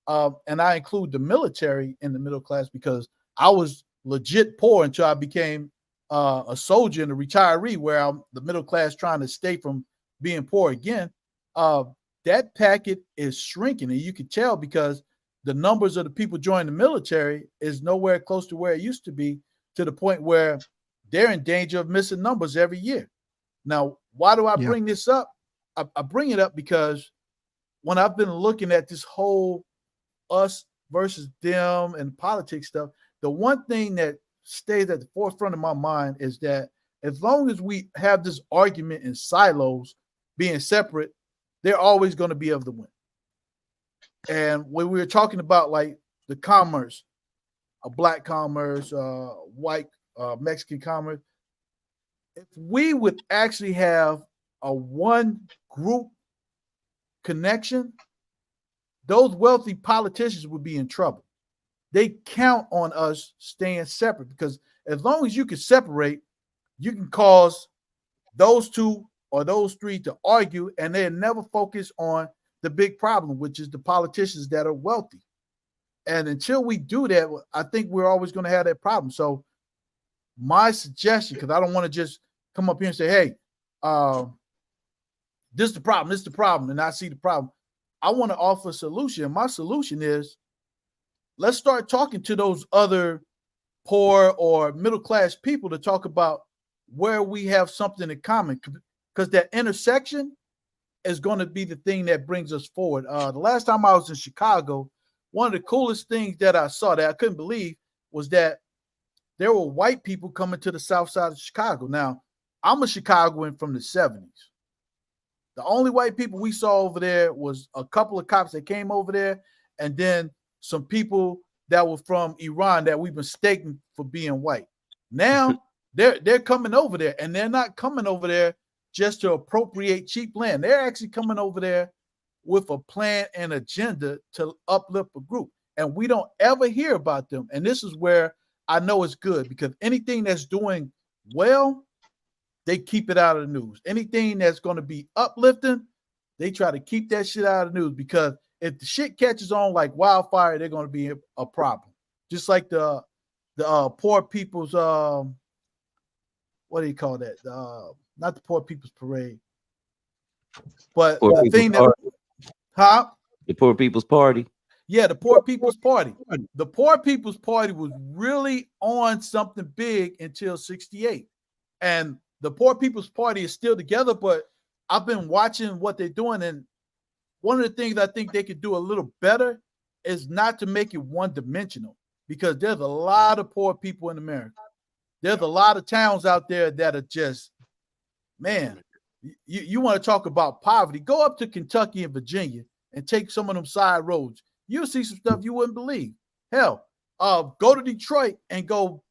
and I include the military in the middle class because I was legit poor until I became a soldier and a retiree, where I'm the middle class trying to stay from being poor again. That packet is shrinking, and you can tell because the numbers of the people joining the military is nowhere close to where it used to be, to the point where they're in danger of missing numbers every year. Now, why do I bring this up? I bring it up because when I've been looking at this whole us versus them and politics stuff, the one thing that stays at the forefront of my mind is that as long as we have this argument in silos being separate, they're always going to be able to win. And when we were talking about like the commerce, a black commerce, white, Mexican commerce, if we would actually have a one group connection, those wealthy politicians would be in trouble. They count on us staying separate, because as long as you can separate, you can cause those two or those three to argue, and they never focus on the big problem, which is the politicians that are wealthy. And until we do that, I think we're always going to have that problem. So my suggestion, because I don't want to just come up here and say, hey, this is the problem, and I see the problem. I want to offer a solution. My solution is, let's start talking to those other poor or middle-class people to talk about where we have something in common, because that intersection is going to be the thing that brings us forward. The last time I was in Chicago, one of the coolest things that I saw that I couldn't believe was that there were white people coming to the south side of Chicago. Now, I'm a Chicagoan from the 70s. The only white people we saw over there was a couple of cops that came over there, and then some people that were from Iran that we've mistaken for being white. Now they're coming over there, and they're not coming over there just to appropriate cheap land. They're actually coming over there with a plan and agenda to uplift a group. And we don't ever hear about them. And this is where I know it's good, because anything that's doing well, they keep it out of the news. Anything that's going to be uplifting, they try to keep that shit out of the news, because if the shit catches on like wildfire, they're going to be a problem. Just like the poor people's, what do you call that? Not the poor people's parade, but poor the thing that, the poor people's party. Yeah, the poor people's party. The poor people's party was really on something big until 68. And the poor people's party is still together, but I've been watching what they're doing. And one of the things I think they could do a little better is not to make it one dimensional, because there's a lot of poor people in America. There's a lot of towns out there that are just, man, you want to talk about poverty, go up to Kentucky and Virginia and take some of them side roads. You'll see some stuff you wouldn't believe. Hell, go to Detroit and go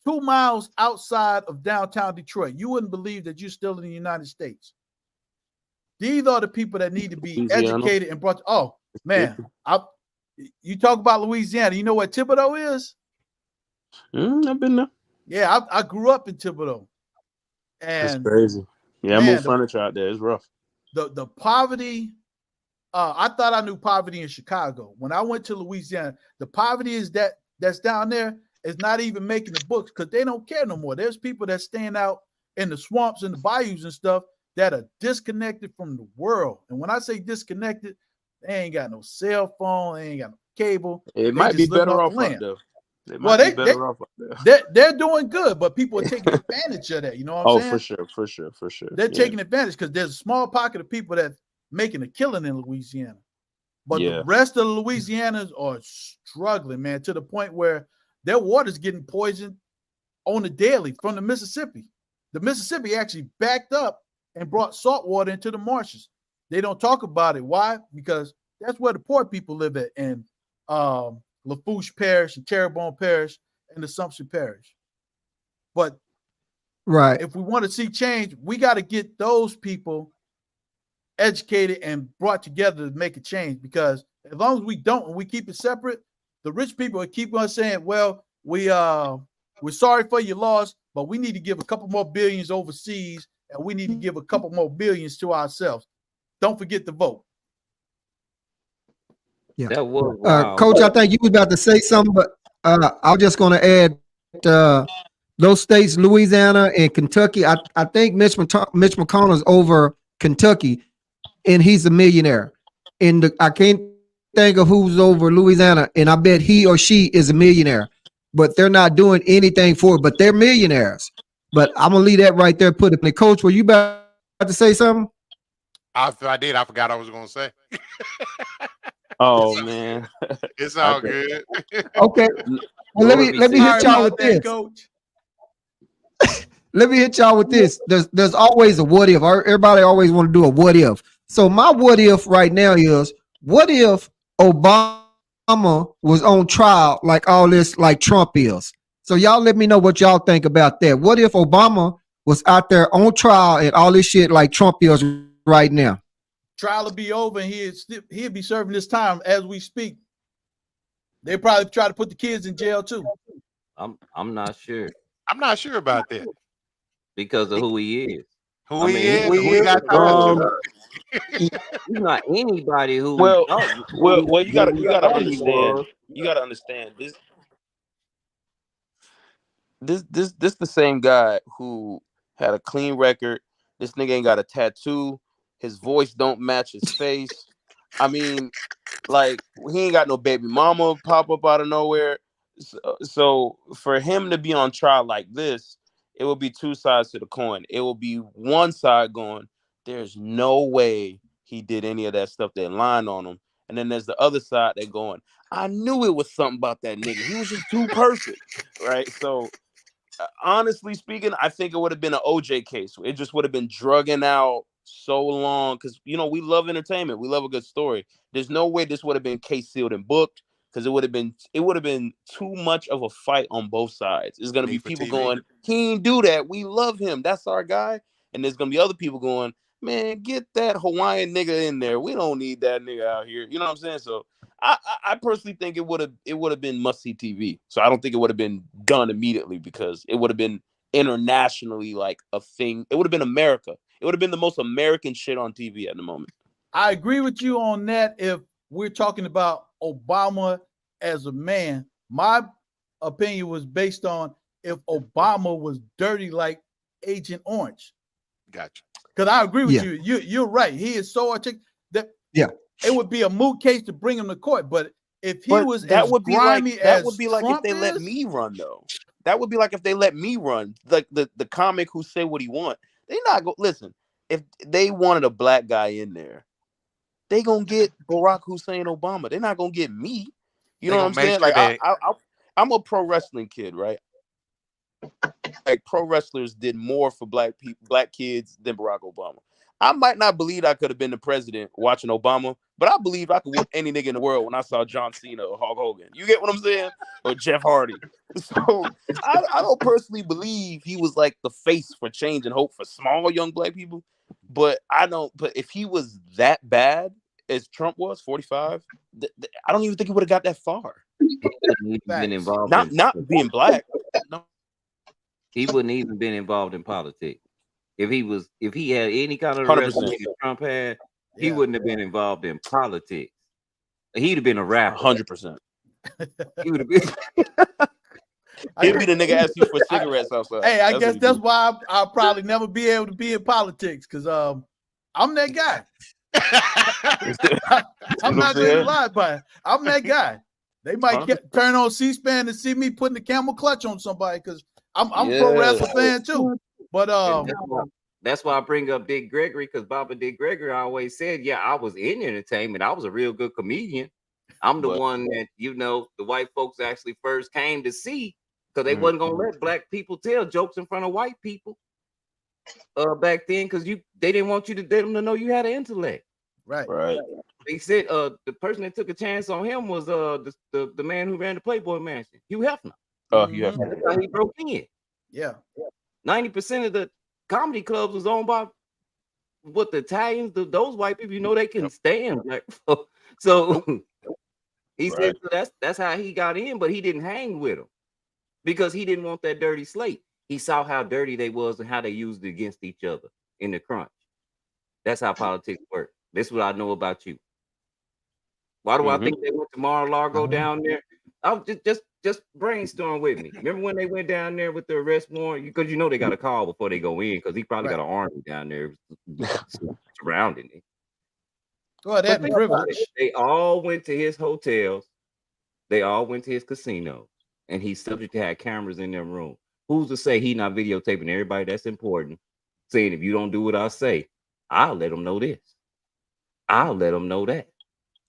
2 miles outside of downtown Detroit. You wouldn't believe that you're still in the United States. These are the people that need to be Louisiana. educated and brought. Oh man, you talk about Louisiana. You know what Thibodaux is? I've been there. Yeah, I grew up in Thibodaux. That's And crazy. Yeah, I moved furniture out there. It's rough. The poverty. I thought I knew poverty in Chicago. When I went to Louisiana, the poverty that's down there is not even making the books because they don't care no more. There's people that stand out in the swamps and the bayous and stuff that are disconnected from the world. And when I say disconnected, they ain't got no cell phone, they ain't got no cable. It might be better off out there. They're doing good, but people are taking advantage of that. You know what I'm saying? For sure. They're taking advantage because there's a small pocket of people that's making a killing in Louisiana. But the rest of the Louisianans are struggling, man, to the point where their water's getting poisoned on the daily from the Mississippi. The Mississippi actually backed up and brought salt water into the marshes. They don't talk about it. Why? Because that's where the poor people live at in Lafourche Parish and Terrebonne Parish and Assumption Parish. But if we want to see change, we got to get those people educated and brought together to make a change, because as long as we don't and we keep it separate, the rich people will keep on saying, well, we're sorry for your loss, but we need to give a couple more billions overseas and we need to give a couple more billions to ourselves. Don't forget to vote. Yeah. That was wow. Coach, I think you was about to say something, but I was just going to add those states, Louisiana and Kentucky. I think Mitch McConnell's over Kentucky, and he's a millionaire. And I can't think of who's over Louisiana, and I bet he or she is a millionaire. But they're not doing anything for it, but they're millionaires. But I'm going to leave that right there. Put it. Coach, were you about to say something? I did. I forgot I was going to say. Oh, man. It's all good. Okay. Well, let me hit y'all with this. Coach. Let me hit y'all with this. There's always a what if. Everybody always want to do a what if. So my what if right now is, what if Obama was on trial like all this, like Trump is? So y'all let me know what y'all think about that. What if Obama was out there on trial and all this shit like Trump is right now? Trial will be over and he'd be serving this time as we speak. They probably try to put the kids in jail too. I'm not sure. I'm not sure about that. Because of who he is. Who he got he's not anybody who. Well, you gotta understand. You gotta understand this the same guy who had a clean record. This nigga ain't got a tattoo. His voice don't match his face. I mean, like, he ain't got no baby mama pop up out of nowhere. So for him to be on trial like this, it will be two sides to the coin. It will be one side going, there's no way he did any of that stuff that lined on him. And then there's the other side that going, I knew it was something about that nigga. He was just too perfect, right? So honestly speaking, I think it would have been an OJ case. It just would have been drugging out so long because, you know, we love entertainment. We love a good story. There's no way this would have been case sealed and booked, because it would have been too much of a fight on both sides. There's going to be people going, he ain't do that. We love him. That's our guy. And there's going to be other people going, man, get that Hawaiian nigga in there. We don't need that nigga out here. You know what I'm saying? So I personally think it would have been must-see TV. So I don't think it would have been done immediately, because it would have been internationally like a thing. It would have been America. It would have been the most American shit on TV at the moment. I agree with you on that. If we're talking about Obama as a man, my opinion was based on if Obama was dirty like Agent Orange. Gotcha. Because I agree with you. You're right. He is so articulate that it would be a moot case to bring him to court. But if he was that as would be grimy like that as would be like Trump if they let me run, though. That would be like if they let me run, like the comic who say what he want. They not go listen. If they wanted a black guy in there, they gonna get Barack Hussein Obama. They're not gonna get me. You know what I'm saying? Like I'm a pro wrestling kid, right? Like, pro wrestlers did more for black kids than Barack Obama. I might not believe I could have been the president watching Obama, but I believe I could whoop any nigga in the world when I saw John Cena or Hulk Hogan. You get what I'm saying? Or Jeff Hardy. So I don't personally believe he was like the face for change and hope for small young black people. But but if he was that bad as Trump was, 45, I don't even think he would have got that far. Been involved not being black. No. He wouldn't even been involved in politics. If he had any kind of resume Trump had, he wouldn't have been involved in politics. He'd have been a rapper. 100%. He would have been. He'd be the nigga asking you for cigarettes outside. Hey, I guess that's why I'll probably never be able to be in politics, because I'm that guy. I'm not going to lie about it. I'm that guy. They might turn on C-SPAN and see me putting the camel clutch on somebody, because I'm a pro wrestling fan too. But that's why I bring up Dick Gregory, because Baba Dick Gregory always said, yeah, I was in entertainment. I was a real good comedian. I'm the one that, the white folks actually first came to see, because they wasn't going to let black people tell jokes in front of white people back then, because they didn't want them to know you had an intellect. Right. They said the person that took a chance on him was the man who ran the Playboy Mansion, Hugh Hefner. Oh, Hugh Hefner. That's how he broke in. Yeah. 90% of the comedy clubs was owned by the Italians, those white people. They couldn't stand black folk. So he said that's how he got in, but he didn't hang with them because he didn't want that dirty slate. He saw how dirty they was and how they used it against each other in the crunch. That's how politics work. This is what I know about you. Why do I think they went to Mar-a-Lago down there? I'll just brainstorm with me. Remember when they went down there with the arrest warrant? Because they got a call before they go in, because he probably got an army down there surrounding it. Well, that's privilege. They all went to his hotels. They all went to his casinos, and he's subject to have cameras in their room. Who's to say he not videotaping everybody that's important, saying, if you don't do what I say, I'll let them know this. I'll let them know that.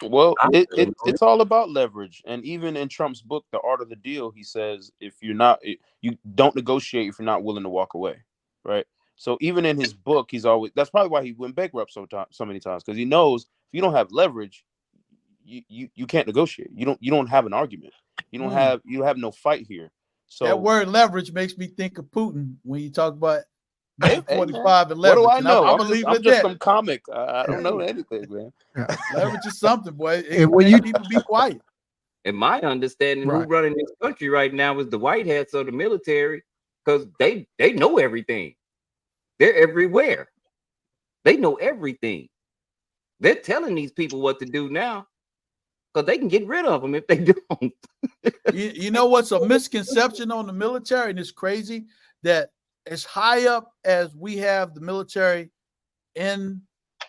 Well, it's all about leverage. And even in Trump's book, The Art of the Deal, he says, if you don't negotiate if you're not willing to walk away. Right. So even in his book, that's probably why he went bankrupt so many times, because he knows if you don't have leverage, you can't negotiate. You don't have an argument. You have no fight here. So that word leverage makes me think of Putin when you talk about 45 and leverage. What do I know? I'm just some comic. I don't know anything, man. Leverage is something, boy. People be quiet. In my understanding, who's running this country right now is the white hats of the military, because they know everything. They're everywhere. They know everything. They're telling these people what to do now, because they can get rid of them if they don't. You know what's a misconception on the military, and it's crazy that as high up as we have the military in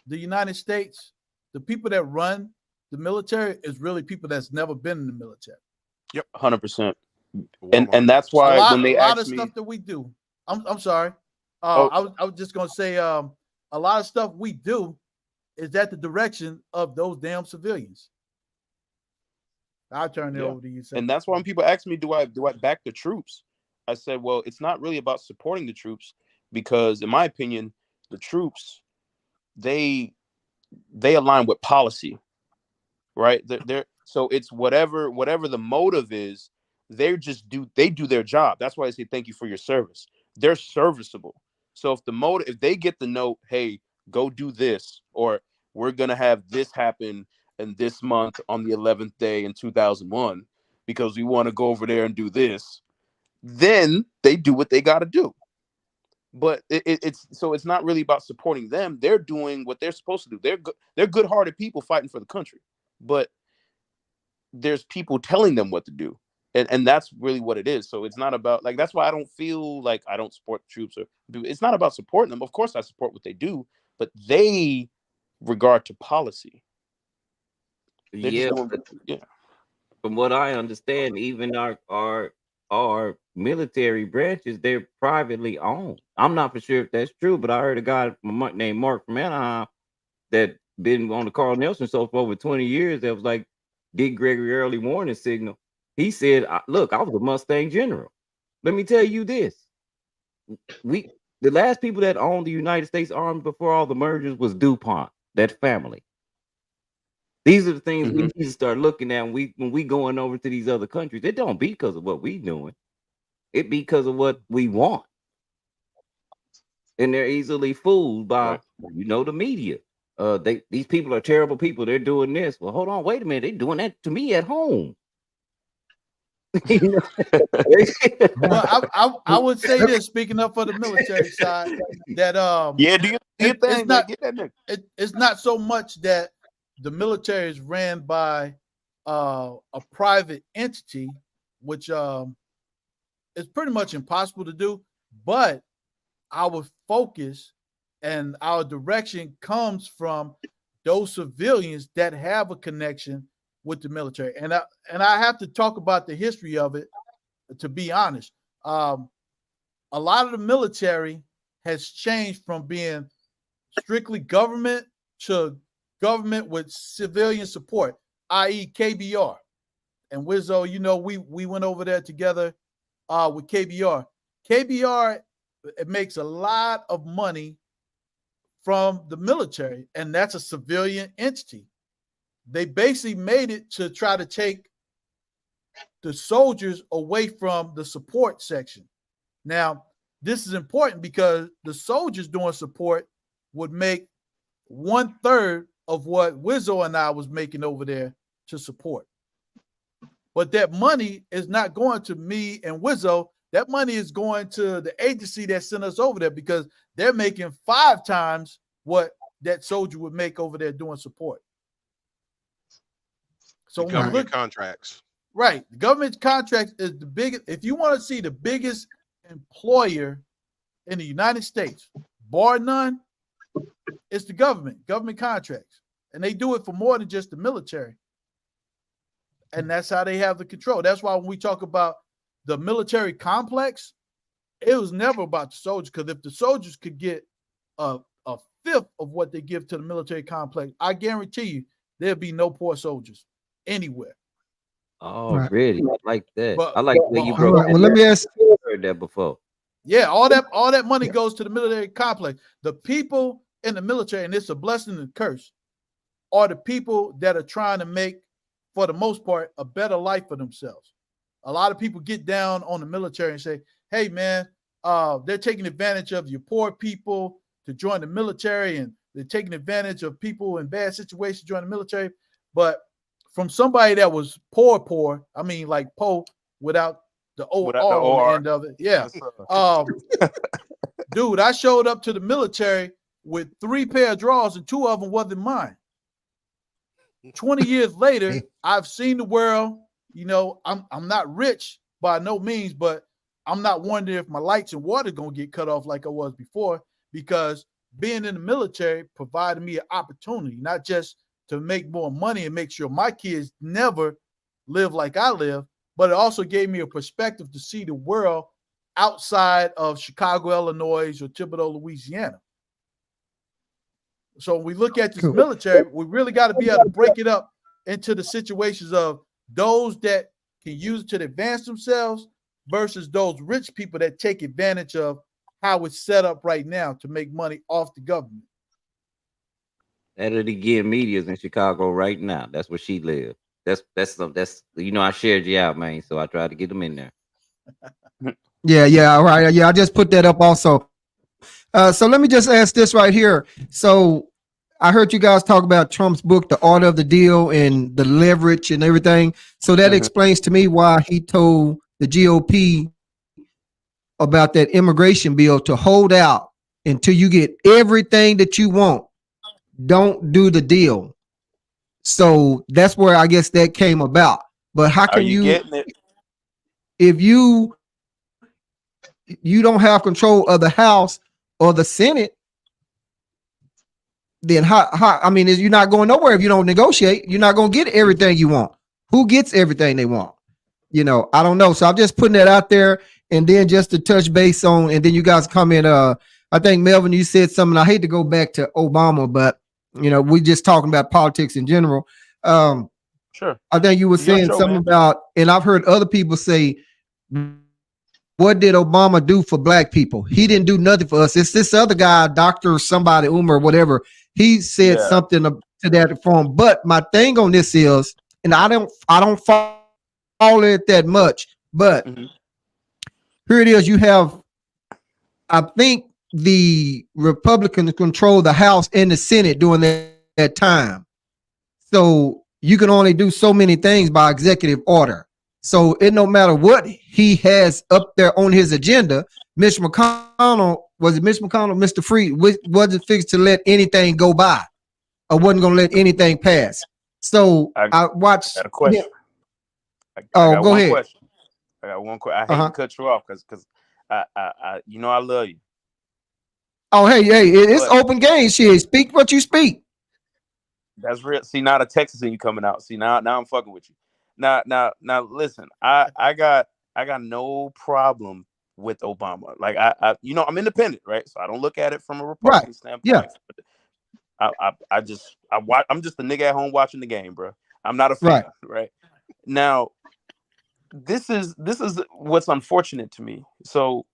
the United States, the people that run the military is really people that's never been in the military. Yep, 100%. And that's why when they ask me, stuff that we do, I'm sorry. I was just gonna say a lot of stuff we do is at the direction of those damn civilians. I'll turn it over to you. And that's why when people ask me, do I back the troops? I said, well, it's not really about supporting the troops, because in my opinion, the troops, they align with policy, right? So it's whatever the motive is, they do their job. That's why I say thank you for your service. They're serviceable. So if they get the note, hey, go do this, or we're gonna have this happen in this month on the 11th day in 2001 because we want to go over there and do this, then they do what they got to do. But it's not really about supporting them. They're doing what they're supposed to do. They're good-hearted people fighting for the country, but there's people telling them what to do, and that's really what it is. So it's not about, like, that's why I don't feel like I don't support the troops, or it's not about supporting them. Of course I support what they do, but they regard to policy. From what I understand, even our military branches, they're privately owned. I'm not for sure if that's true, but I heard a guy named Mark from Anaheim that been on the Carl Nelson show for over 20 years. That was like Dick Gregory early warning signal. He said, look, I was a Mustang general. Let me tell you this. The last people that owned the United States Army before all the mergers was DuPont, that family. These are the things we Mhm. need to start looking at when we going over to these other countries. It don't be because of what we doing. It be because of what we want. And they're easily fooled by, Right. the media. These people are terrible people. They're doing this. Well, hold on, wait a minute. They're doing that to me at home. You know? Well, I would say this, speaking up for the military side, that Yeah, do you it's think not get that nigga? it's not so much that the military is ran by a private entity, which is pretty much impossible to do, but our focus and our direction comes from those civilians that have a connection with the military. And I have to talk about the history of it, to be honest. A lot of the military has changed from being strictly government to government with civilian support, i.e. KBR. And Wizzo, we went over there together with KBR. KBR, it makes a lot of money from the military, and that's a civilian entity. They basically made it to try to take the soldiers away from the support section. Now, this is important because the soldiers doing support would make 1/3 of what Wizzo and I was making over there to support. But that money is not going to me and Wizzo. That money is going to the agency that sent us over there because they're making 5 times what that soldier would make over there doing support. So when we Government look, contracts. right, the government contract is the biggest. If you want to see the biggest employer in the United States, bar none, it's the government contracts. And they do it for more than just the military. And that's how they have the control. That's why when we talk about the military complex, it was never about the soldiers. Because if the soldiers could get a fifth of what they give to the military complex, I guarantee you there'd be no poor soldiers anywhere. Oh, Right. really? I like that. But- I like the way but- you All broke right. that Well, let down. me ask. I heard that before. Yeah, all that money goes to the military complex. The people in the military, and it's a blessing and a curse, are the people that are trying to make, for the most part, a better life for themselves. A lot of people get down on the military and say, hey, man, they're taking advantage of your poor people to join the military, and they're taking advantage of people in bad situations to join the military. But from somebody that was poor, I mean like poor without the O Without the R on the OR. end of it. Yeah. Yes, sir. Dude, I showed up to the military with 3 pair of drawers and 2 of them wasn't mine. 20 years later, I've seen the world. I'm not rich by no means, but I'm not wondering if my lights and water gonna get cut off like I was before, because being in the military provided me an opportunity, not just to make more money and make sure my kids never live like I live, but it also gave me a perspective to see the world outside of Chicago, Illinois, or Thibodaux, Louisiana. So when we look at this military, we really got to be able to break it up into the situations of those that can use it to advance themselves versus those rich people that take advantage of how it's set up right now to make money off the government. That again, media's in Chicago right now. That's where she lives. That's I shared you out, man. So I tried to get them in there. Yeah, all right. Yeah, I just put that up also. So let me just ask this right here. So I heard you guys talk about Trump's book, The Art of the Deal, and the leverage and everything. So that explains to me why he told the GOP about that immigration bill to hold out until you get everything that you want. Don't do the deal. So that's where I guess that came about. But how can you getting it? If you don't have control of the House or the Senate, then how I mean, you're not going nowhere if you don't negotiate. You're not going to get everything you want. Who gets everything they want? I don't know. So I'm just putting that out there. And then just to touch base on, and then you guys come in. I think Melvin, you said something. I hate to go back to Obama, but we just talking about politics in general. Sure. I think you were saying something about, and I've heard other people say, what did Obama do for black people? He didn't do nothing for us. It's this other guy, Dr. somebody, Umar, whatever. He said something to that reform. But my thing on this is, and I don't follow it that much, but here it is. You have, I think the Republicans control the House and the Senate during that time. So you can only do so many things by executive order. So it no matter what he has up there on his agenda, Mitch McConnell, Mr. Freed, wasn't fixed to let anything go by or wasn't going to let anything pass. So I watched. I got a question. Go ahead. Question. I got one question. I hate to cut you off because I I love you. Oh, hey, it's open game. Shit, speak what you speak. That's real. See, now the Texas in you coming out. See, now I'm fucking with you. Now, listen. I got no problem with Obama. Like I'm independent, right? So I don't look at it from a Republican standpoint. Yeah. I'm just a nigga at home watching the game, bro. I'm not a fan, right? Now, this is what's unfortunate to me. So,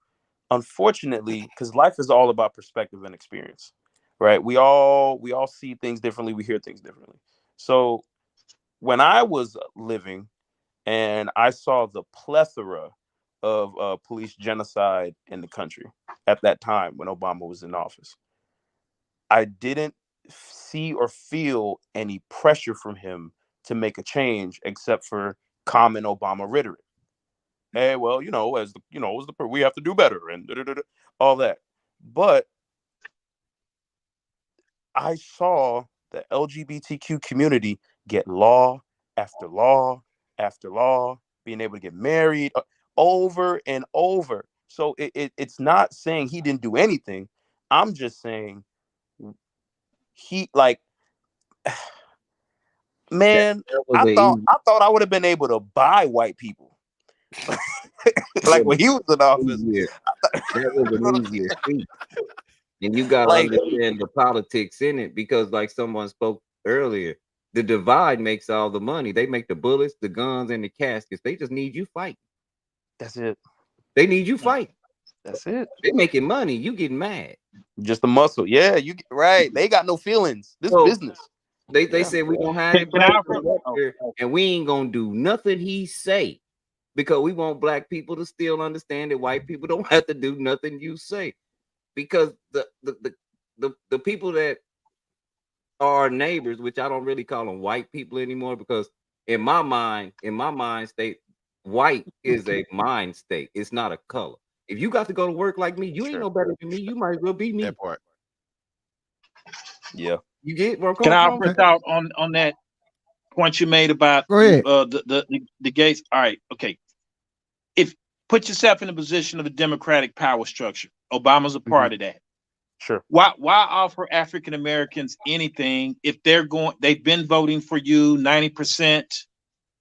unfortunately, because life is all about perspective and experience, right? We all see things differently. We hear things differently. So, when I was living and I saw the plethora of police genocide in the country at that time when Obama was in office, I didn't see or feel any pressure from him to make a change except for common Obama rhetoric. Hey, well, we have to do better and all that. But I saw the LGBTQ community get law after law after law, being able to get married over and over. So it's not saying he didn't do anything. I'm just saying he man, I thought I would have been able to buy white people. Like when he was in office. That was an easier feat. And you gotta understand the politics in it, because like someone spoke earlier, the divide makes all the money. They make the bullets, the guns, and the caskets. They just need you fighting. That's it. They need you fighting. That's it. They making money. You getting mad. Just the muscle. Yeah, you right. They got no feelings. This business. They said we gonna have and we ain't gonna do nothing he say, because we want black people to still understand that white people don't have to do nothing you say. Because the people that are our neighbors, which I don't really call them white people anymore, because in my mind state, white is a mind state. It's not a color. If you got to go to work like me, you ain't no better than me. You might as well be me. That part. Yeah. You get where I'm Can I coming from? press out on that point you made about the gays? All right, okay. If put yourself in the position of a democratic power structure, Obama's a part of that. Sure. Why offer African Americans anything if they've been voting for you 90%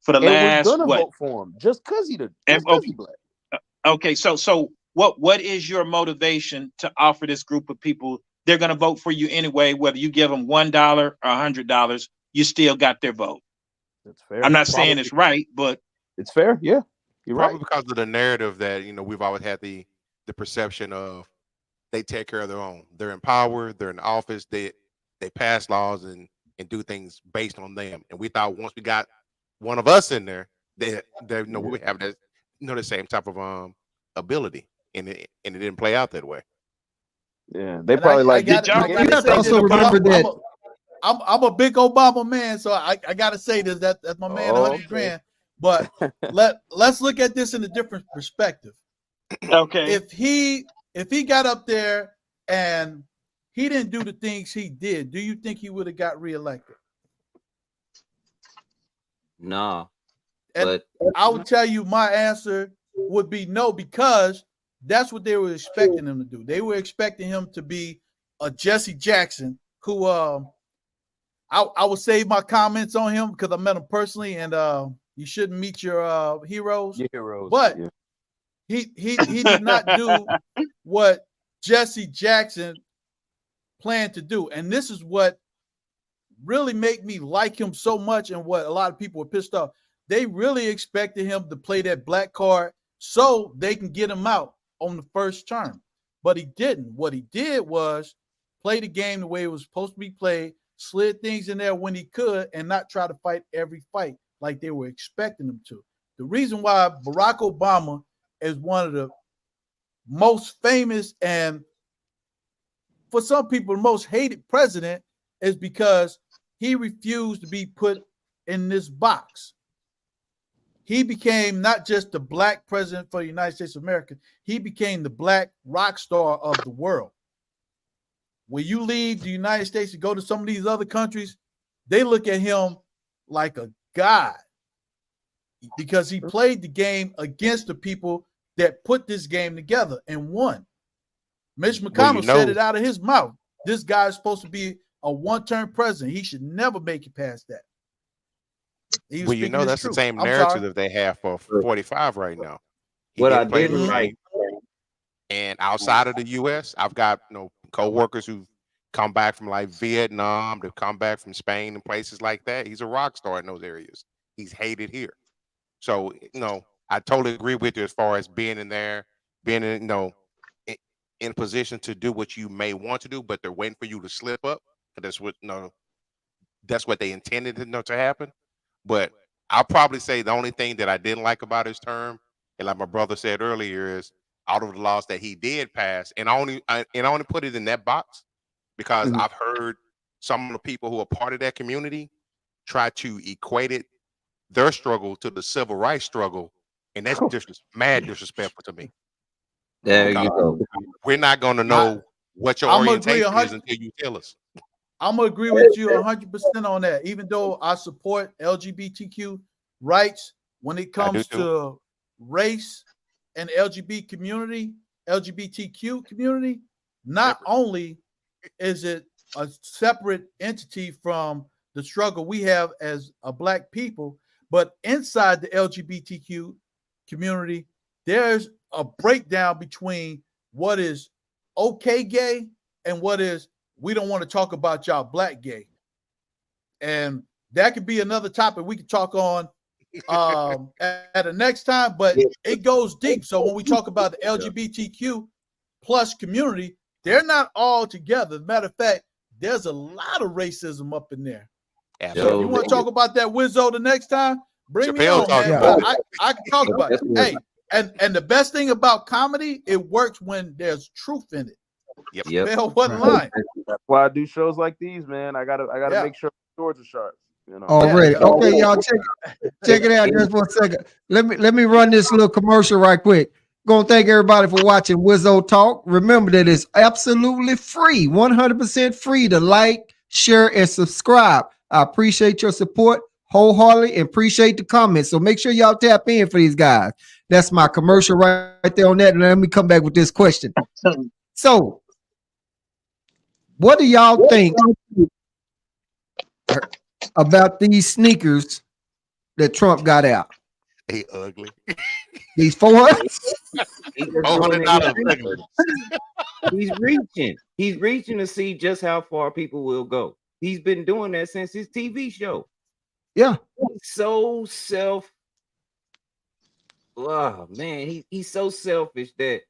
for the last vote for him just because he black. Okay, so what is your motivation to offer this group of people? They're going to vote for you anyway, whether you give them $1 or $100, you still got their vote. That's fair. I'm not saying it's right, but it's fair. Yeah, you're Probably right. because of the narrative that we've always had the perception of they take care of their own. They're in power. They're in office. They pass laws and do things based on them. And we thought once we got one of us in there, we would have that the same type of ability, and it didn't play out that way. Yeah, they probably you have to also remember that I'm a big Obama man, so I gotta say this. That's my man, 100 grand. But let's look at this in a different perspective. Okay, if he got up there and he didn't do the things he did, do you think he would have got reelected? No. And I would tell you my answer would be no, because that's what they were expecting him to do. They were expecting him to be a Jesse Jackson, who I will save my comments on him because I met him personally, and you shouldn't meet your heroes. But he did not do what Jesse Jackson planned to do. And this is what really made me like him so much, and what a lot of people were pissed off. They really expected him to play that black card so they can get him out on the first term. But he didn't. What he did was play the game the way it was supposed to be played, slid things in there when he could, and not try to fight every fight like they were expecting him to. The reason why Barack Obama is one of the most famous and, for some people, the most hated president is because he refused to be put in this box. He became not just the black president for the United States of America, he became the black rock star of the world. When you leave the United States and go to some of these other countries, they look at him like a god because he played the game against the people that put this game together and won. Mitch McConnell said it out of his mouth. This guy is supposed to be a one-term president. He should never make it past that. Well, you know, that's the same narrative that they have for 45 right now. What I didn't like. And outside of the U.S., I've got co-workers who've come back from like Vietnam, they've come back from Spain and places like that. He's a rock star in those areas. He's hated here. So, I totally agree with you as far as being in there, being in, in position to do what you may want to do, but they're waiting for you to slip up. That's what they intended to happen. But I'll probably say the only thing that I didn't like about his term, and like my brother said earlier, is out of the laws that he did pass, and I only put it in that box because I've heard some of the people who are part of that community try to equate their struggle to the civil rights struggle, and that's just mad disrespectful to me. There you go. We're not going to know what your orientation is until you tell us. I'm going to agree with you 100% on that, even though I support LGBTQ rights when it comes to race and LGBTQ community. Not only is it a separate entity from the struggle we have as a black people, but inside the LGBTQ community, there's a breakdown between what is okay gay and what is we don't want to talk about y'all black gay. And that could be another topic we could talk on at the next time, but it goes deep. So when we talk about the LGBTQ plus community, they're not all together. As a matter of fact, there's a lot of racism up in there. So you want to talk about that, Wizzo, the next time? Bring me on, man. I can talk about it. Hey, and the best thing about comedy, it works when there's truth in it. Yep. Bell wasn't lying. That's why I do shows like these, man. I gotta make sure the swords are sharp. Already. Okay, y'all check it out just for a second. Let me run this little commercial right quick. Gonna thank everybody for watching Wizzo Talk. Remember that it's absolutely free, 100% free to like, share, and subscribe. I appreciate your support wholeheartedly and appreciate the comments. So make sure y'all tap in for these guys. That's my commercial right there on that. And let me come back with this question. So, what do y'all think about these sneakers that Trump got out? They ugly. These four? He's reaching. He's reaching to see just how far people will go. He's been doing that since his TV show. Yeah. He's so he's so selfish that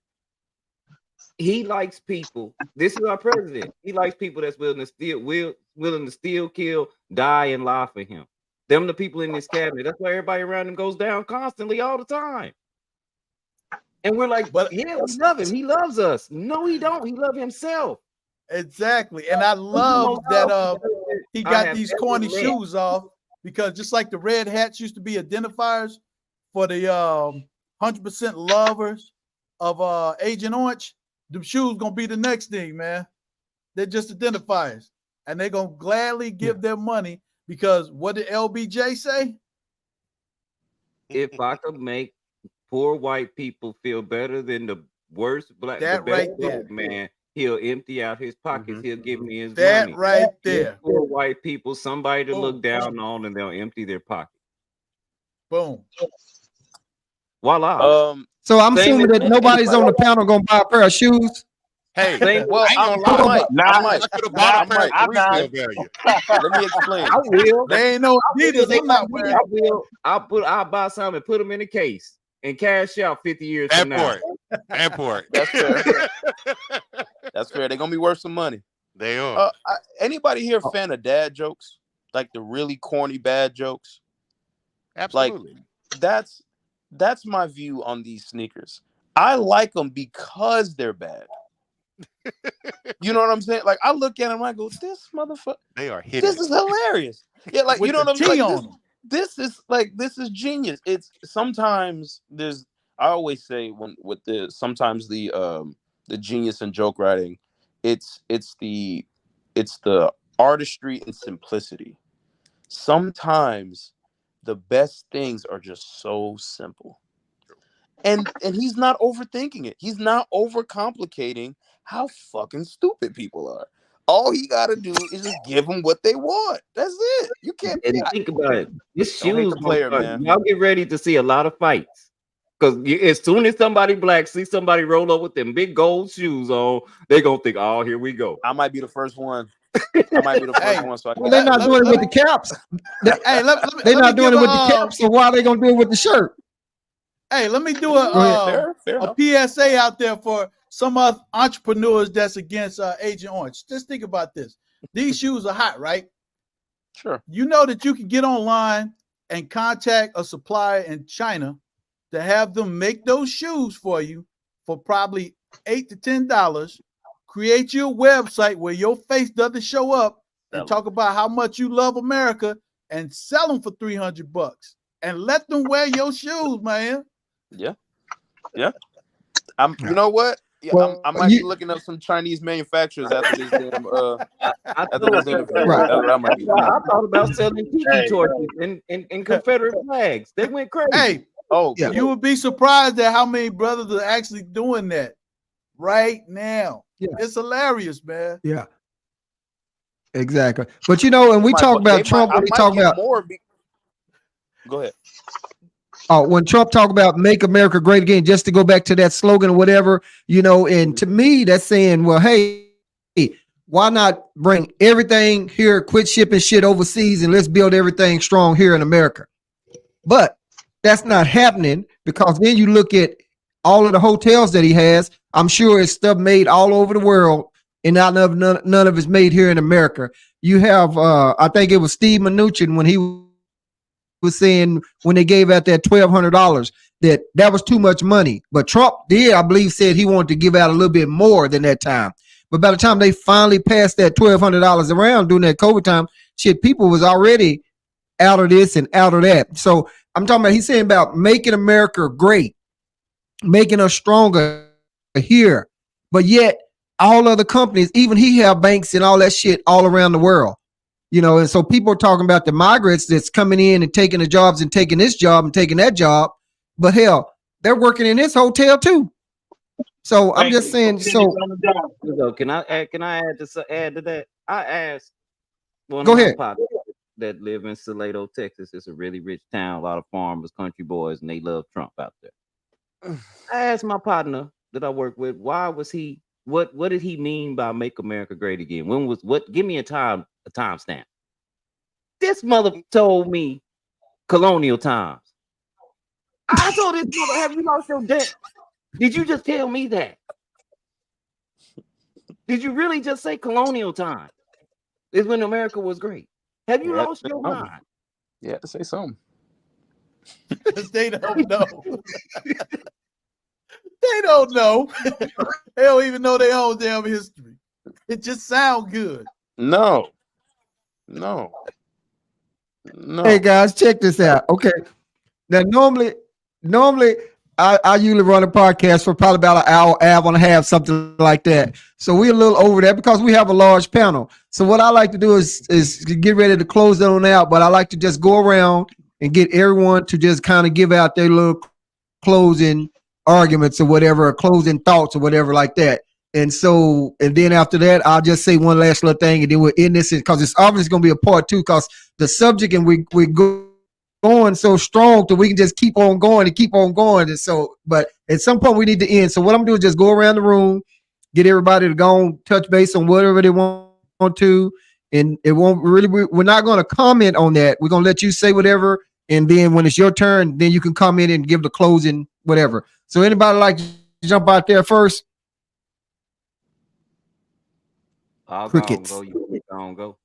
he likes people. This is our president. He likes people that's willing to steal, kill, die, and lie for him. Them the people in this cabinet. That's why everybody around him goes down constantly all the time. And we're like, but yeah, we love him. He loves us. No, he don't. He loves himself. Exactly. And I love that he got these corny shoes off, because just like the red hats used to be identifiers for the 100% lovers of Agent Orange, the shoes gonna be the next thing, man. They're just identifiers, and they're gonna gladly give their money, because what did LBJ say? If I could make poor white people feel better than the worst black, man, he'll empty out his pockets. He'll give me his money. Right there. Poor white people, somebody to look down on, and they'll empty their pocket. Boom. Voila. So I'm assuming that nobody's on the panel gonna buy a pair of shoes. Hey, well, I might. Let me explain. I will. They ain't no Adidas. I'm not wearing. I will. I'll buy some and put them in a case and cash out 50 years from now. Airport. That's fair. That's fair. They're gonna be worth some money. They are. Anybody here fan of dad jokes? Like the really corny bad jokes? Absolutely. Like that's my view on these sneakers. I like them because they're bad. You know what I'm saying? Like I look at them, I go, "This motherfucker, they are hidden. this is hilarious." Yeah, like With you know the what I'm saying? T Like, on them. this is genius. It's sometimes I always say sometimes the genius in joke writing, it's the artistry and simplicity. Sometimes the best things are just so simple. And he's not overthinking it. He's not overcomplicating how fucking stupid people are. All he got to do is just give them what they want. That's it. You can't And think about it. This Don't hate shoes, the player, man. y'all get ready to see a lot of fights. Because as soon as somebody black see somebody roll up with them big gold shoes on, they're going to think, oh, here we go. I might be the first one. I might be the first one. So Well, they're not doing it with the caps. They're not doing it with the caps. So why are they going to do it with the shirt? Hey, let me do a PSA out there for some entrepreneurs that's against Agent Orange. Just think about this. These shoes are hot, right? Sure. You know that you can get online and contact a supplier in China to have them make those shoes for you for probably $8 to $10. Create your website where your face doesn't show up and talk about how much you love America and sell them for $300 and let them wear your shoes, man. Yeah. You know what? Yeah, Well, I might be looking up some Chinese manufacturers after this damn after this interview. Right. That's what I might be doing. I thought about selling tiki torches and Confederate flags. They went crazy. Hey, you would be surprised at how many brothers are actually doing that right now. Yeah. It's hilarious, man. Yeah. Exactly. But and we talk about Trump, we talk about more. Go ahead. When Trump talk about make America great again, just to go back to that slogan or whatever, and to me, that's saying, well, hey, why not bring everything here, quit shipping shit overseas, and let's build everything strong here in America. But that's not happening, because then you look at all of the hotels that he has. I'm sure it's stuff made all over the world, and none of it's made here in America. You have, I think it was Steve Mnuchin when he was saying, when they gave out that $1,200, that was too much money. But Trump did, I believe, said he wanted to give out a little bit more than that time. But by the time they finally passed that $1,200 around during that COVID time, shit, people was already out of this and out of that. So I'm talking about, he's saying about making America great, making us stronger here. But yet all other companies, even he have banks and all that shit all around the world. And so people are talking about the migrants that's coming in and taking the jobs and taking this job and taking that job. But hell, they're working in this hotel too. So I'm just saying. So can I add to that? I asked one Go of ahead. my partners that live in Salado, Texas. It's a really rich town, a lot of farmers, country boys, and they love Trump out there. I asked my partner that I work with, why was he? What did he mean by make America great again? Give me a timestamp. This mother told me colonial times. I told this mother, have you lost your debt? Did you just tell me that? Did you really just say colonial time is when America was great? Have you lost your mind? You had to say something. They don't know. They don't know. They don't even know their own damn history. It just sounds good. No. Hey guys, check this out. Okay. Now normally I usually run a podcast for probably about an hour and a half, something like that. So we're a little over that because we have a large panel. So what I like to do is get ready to close it on out, but I like to just go around and get everyone to just kind of give out their little closing arguments or whatever, or closing thoughts or whatever like that. And then after that, I'll just say one last little thing, and then we'll end this, because it's obviously going to be a part 2, because the subject, and we going so strong that we can just keep on going. And so, but at some point we need to end. So what I'm doing is just go around the room, get everybody to go on, touch base on whatever they want to. And it won't really, we're not going to comment on that. We're going to let you say whatever. And then when it's your turn, then you can come in and give the closing, whatever. So anybody like to jump out there first? I'll go and Crickets. go. You don't go.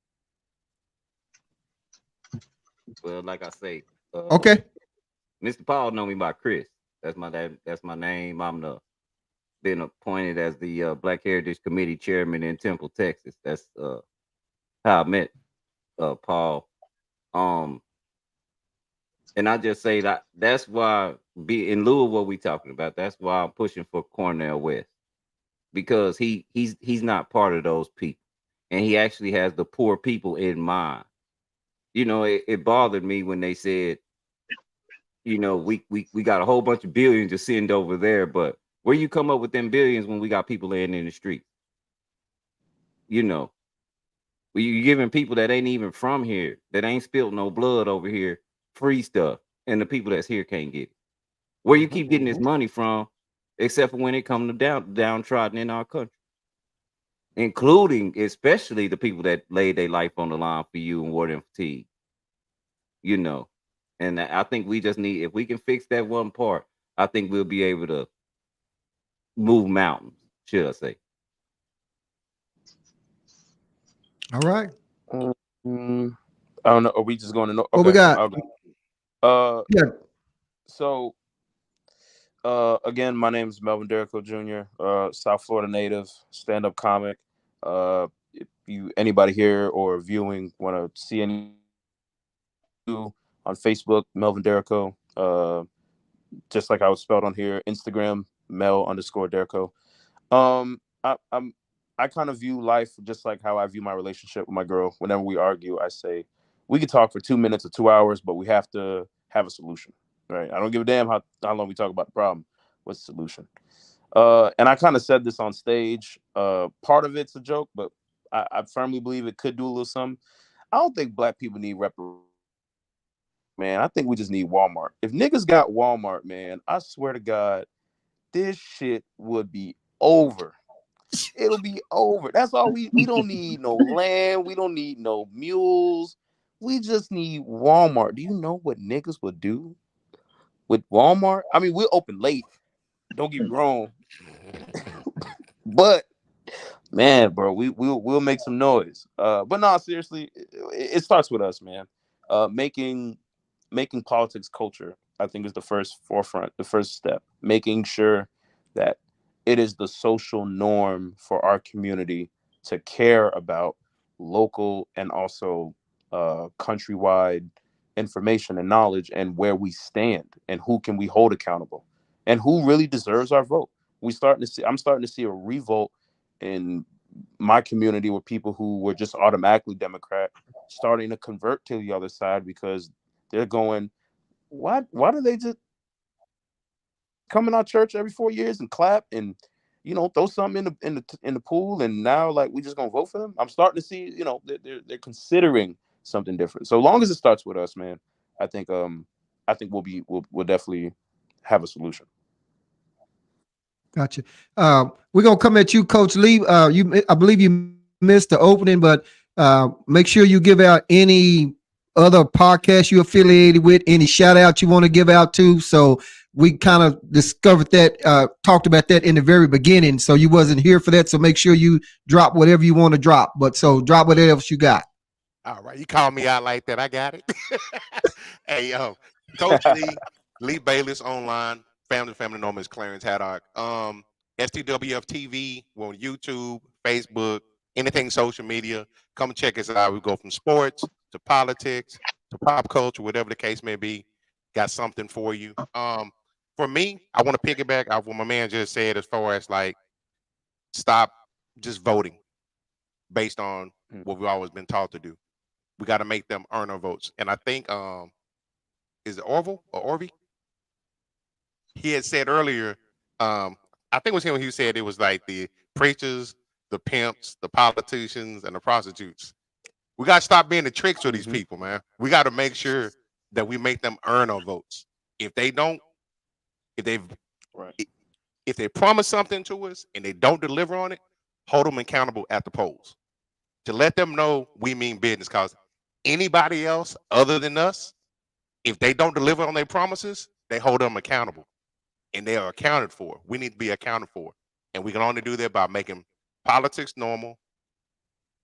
Well, like I say, Okay. Mr. Paul know me by Chris. That's my name. I'm the been appointed as the Black Heritage Committee chairman in Temple, Texas. That's how I met Paul. Um, and I just say that's why be in lieu of what we talking about. That's why I'm pushing for Cornell West because he's not part of those people, and he actually has the poor people in mind. You know, it bothered me when they said, you know, we got a whole bunch of billions to send over there, but where you come up with them billions when we got people laying in the street? You know, you giving people that ain't even from here, that ain't spilled no blood over here, free stuff, and the people that's here can't get it. Where you keep getting this money from, except for when it comes to downtrodden in our country, including especially the people that laid their life on the line for you and wore them fatigue. You know, and I think we just need, if we can fix that one part, I think we'll be able to move mountains, should I say. All right. Mm, I don't know. Are we just going to know? What we Okay. got? I'll go. Uh, Yeah. so again, my name is Melvin Derrico Jr., South Florida native, stand-up comic. If you anybody here or viewing want to see any on Facebook, Melvin Derrico, just like I was spelled on here. Instagram, Mel_Derrico. I kind of view life just like how I view my relationship with my girl. Whenever we argue, I say we could talk for 2 minutes or 2 hours, but we have to have a solution. Right? I don't give a damn how long we talk about the problem. What's the solution? And I kind of said this on stage. Part of it's a joke, but I firmly believe it could do a little something. I don't think black people need man. I think we just need Walmart. If niggas got Walmart, man, I swear to God, this shit would be over. It'll be over. That's all we don't need no land. We don't need no mules. We just need Walmart. Do you know what niggas would do with Walmart? I mean, we'll open late. Don't get me wrong. But man, bro, we'll make some noise. But no, seriously, it starts with us, man. Making politics culture, I think, is the first forefront, the first step. Making sure that it is the social norm for our community to care about local and also countrywide information and knowledge and where we stand and who can we hold accountable and who really deserves our vote. I'm starting to see a revolt in my community with people who were just automatically Democrat starting to convert to the other side because they're going, why do they just come in our church every 4 years and clap and throw something in the pool, and now like we just gonna vote for them? I'm starting to see they're considering something different. So long as it starts with us, man, I think we'll definitely have a solution. Gotcha. We're gonna come at you, Coach Lee. I believe you missed the opening, but make sure you give out any other podcast you affiliated with, any shout out you want to give out to. So we kind of discovered that, talked about that in the very beginning. So you wasn't here for that. So make sure you drop whatever you want to drop. But so drop whatever else you got. All right, you call me out like that. I got it. Hey, Coach Lee Bayless online, family known as Clarence Haddock. STWF TV, we're on YouTube, Facebook, anything social media. Come check us out. We go from sports to politics to pop culture, whatever the case may be. Got something for you. For me, I want to piggyback off what my man just said as far as like stop just voting based on what we've always been taught to do. We got to make them earn our votes. And I think is it Orville or Orvie? He had said earlier, I think it was him who said it was like the preachers, the pimps, the politicians, and the prostitutes. We got to stop being the tricks to these people, man. We got to make sure that we make them earn our votes. If they don't, if they've Right. if they promise something to us and they don't deliver on it, hold them accountable at the polls to let them know we mean business. Because anybody else other than us, if they don't deliver on their promises, they hold them accountable, and they are accounted for. We need to be accounted for, and we can only do that by making politics normal,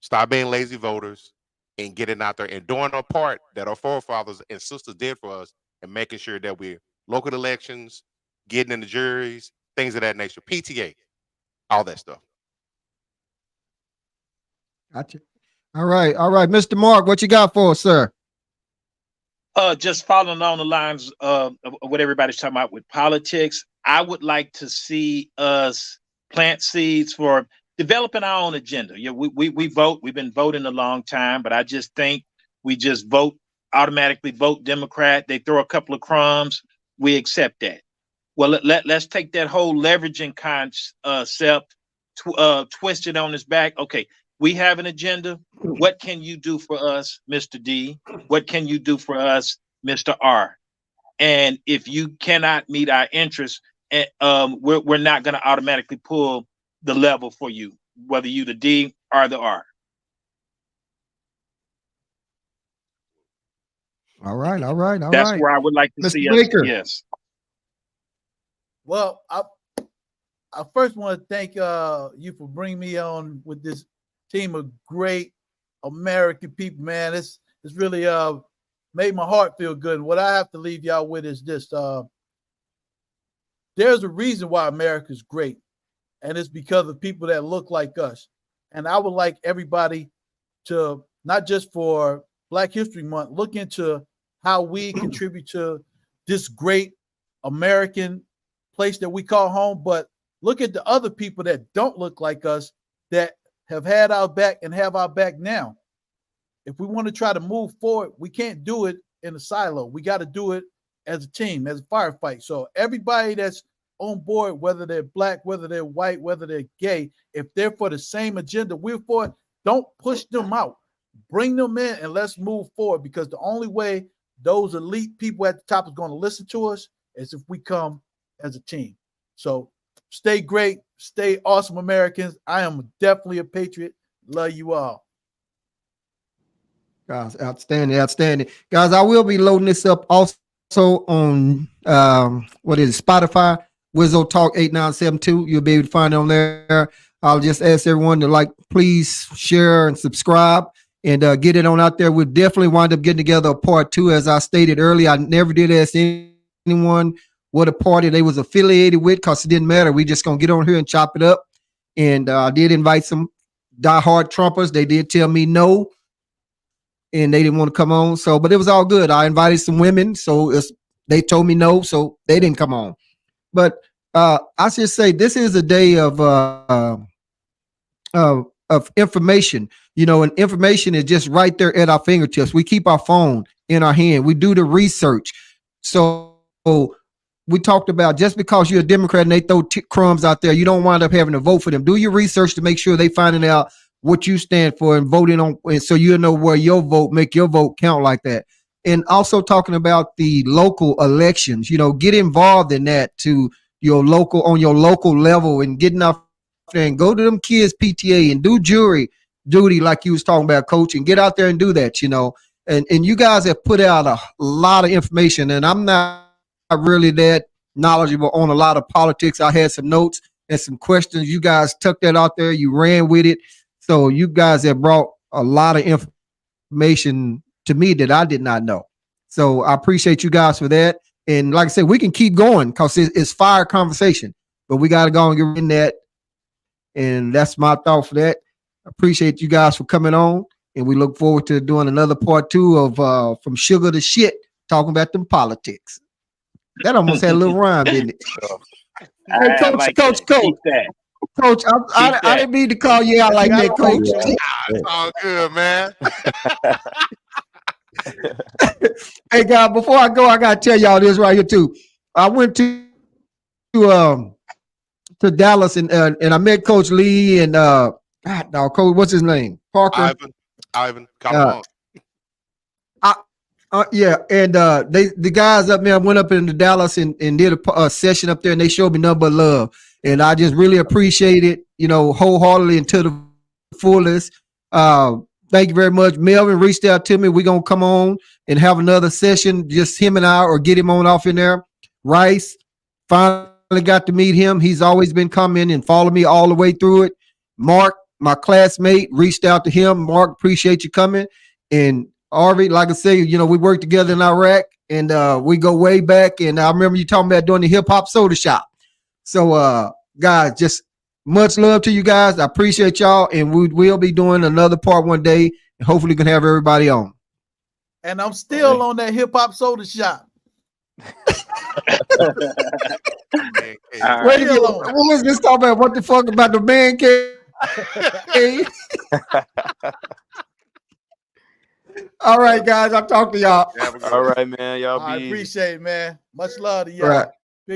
stop being lazy voters, and getting out there and doing our part that our forefathers and sisters did for us, and making sure that we're local elections, getting in the juries, things of that nature, PTA, all that stuff. Gotcha. All right, Mr. Mark, what you got for us, sir? Just following along the lines of what everybody's talking about with politics, I would like to see us plant seeds for developing our own agenda. Yeah, we vote. We've been voting a long time, but I just think we just automatically vote Democrat. They throw a couple of crumbs, we accept that. Well, let's take that whole leveraging concept, twist it on its back. Okay, we have an agenda. What can you do for us, Mr. D? What can you do for us, Mr. R? And if you cannot meet our interests, we're not going to automatically pull the level for you, whether you the D or the R. All right. That's where I would like to Mr. see Baker. us. Yes. Well, I first want to thank you for bringing me on with this team of great American people, man. It's really made my heart feel good. And what I have to leave y'all with is this: there's a reason why America's great, and it's because of people that look like us. And I would like everybody to, not just for Black History Month, look into how we contribute to this great American place that we call home, but look at the other people that don't look like us, that have had our back and have our back now. If we want to try to move forward, we can't do it in a silo. We got to do it as a team, as a firefight. So everybody that's on board, whether they're Black, whether they're white, whether they're gay, if they're for the same agenda we're for, don't push them out. Bring them in and let's move forward, because the only way those elite people at the top is going to listen to us is if we come as a team. So stay great, stay awesome, Americans. I am definitely a patriot. Love you all. Guys, outstanding. Guys, I will be loading this up also on Spotify, Wizzo Talk 8972. You'll be able to find it on there. I'll just ask everyone to please share and subscribe and get it on out there. We'll definitely wind up getting together a part 2. As I stated earlier, I never did ask anyone what a party they was affiliated with, because it didn't matter. We just gonna get on here and chop it up. And I did invite some diehard Trumpers. They did tell me no, and they didn't want to come on. So, but it was all good. I invited some women, so they told me no, so they didn't come on. But I should say this is a day of information, and information is just right there at our fingertips. We keep our phone in our hand. We do the research. So we talked about, just because you're a Democrat and they throw crumbs out there, you don't wind up having to vote for them. Do your research to make sure they finding out what you stand for and voting on, and so you know where your vote, make your vote count like that. And also talking about the local elections, get involved in that on your local level, and getting out there and go to them kids PTA and do jury duty like you was talking about, Coach, and get out there and do that, and you guys have put out a lot of information, and I'm not really that knowledgeable on a lot of politics. I had some notes and some questions. You guys took that out there, you ran with it. So you guys have brought a lot of information to me that I did not know. So I appreciate you guys for that. And like I said, we can keep going because it's fire conversation, but we got to go and get in that. And that's my thought for that. I appreciate you guys for coming on. And we look forward to doing another part 2 of From Sugar to Shit, talking about them politics. That almost had a little rhyme, didn't it? Hey, Coach. Coach, I didn't mean to call you out like that, Coach. It's all good, man. Hey, guys, before I go, I gotta tell y'all this right here too. I went to Dallas and I met Coach Lee and Coach, what's his name? Parker. Ivan. Come on. Yeah, and the guys up there went up into Dallas and did a session up there, and they showed me nothing but love, and I just really appreciate it, wholeheartedly and to the fullest. Thank you very much. Melvin reached out to me. We're gonna come on and have another session, just him and I, or get him on off in there. Rice, finally got to meet him. He's always been coming and following me all the way through it. Mark, my classmate reached out to him. Mark, appreciate you coming. And Harvey, like I say, you know, we worked together in Iraq, and we go way back. And I remember you talking about doing the hip hop soda shop. So, guys, just much love to you guys. I appreciate y'all, and we will be doing another part one day. And hopefully, can have everybody on. And I'm still on that hip hop soda shop. Man, Wait a minute. What was this talking about? What the fuck about the man cave? All right, guys. I'll talk to y'all. have a good All one. right, man. Y'all I be easy. appreciate it, man. Much love to y'all. All right.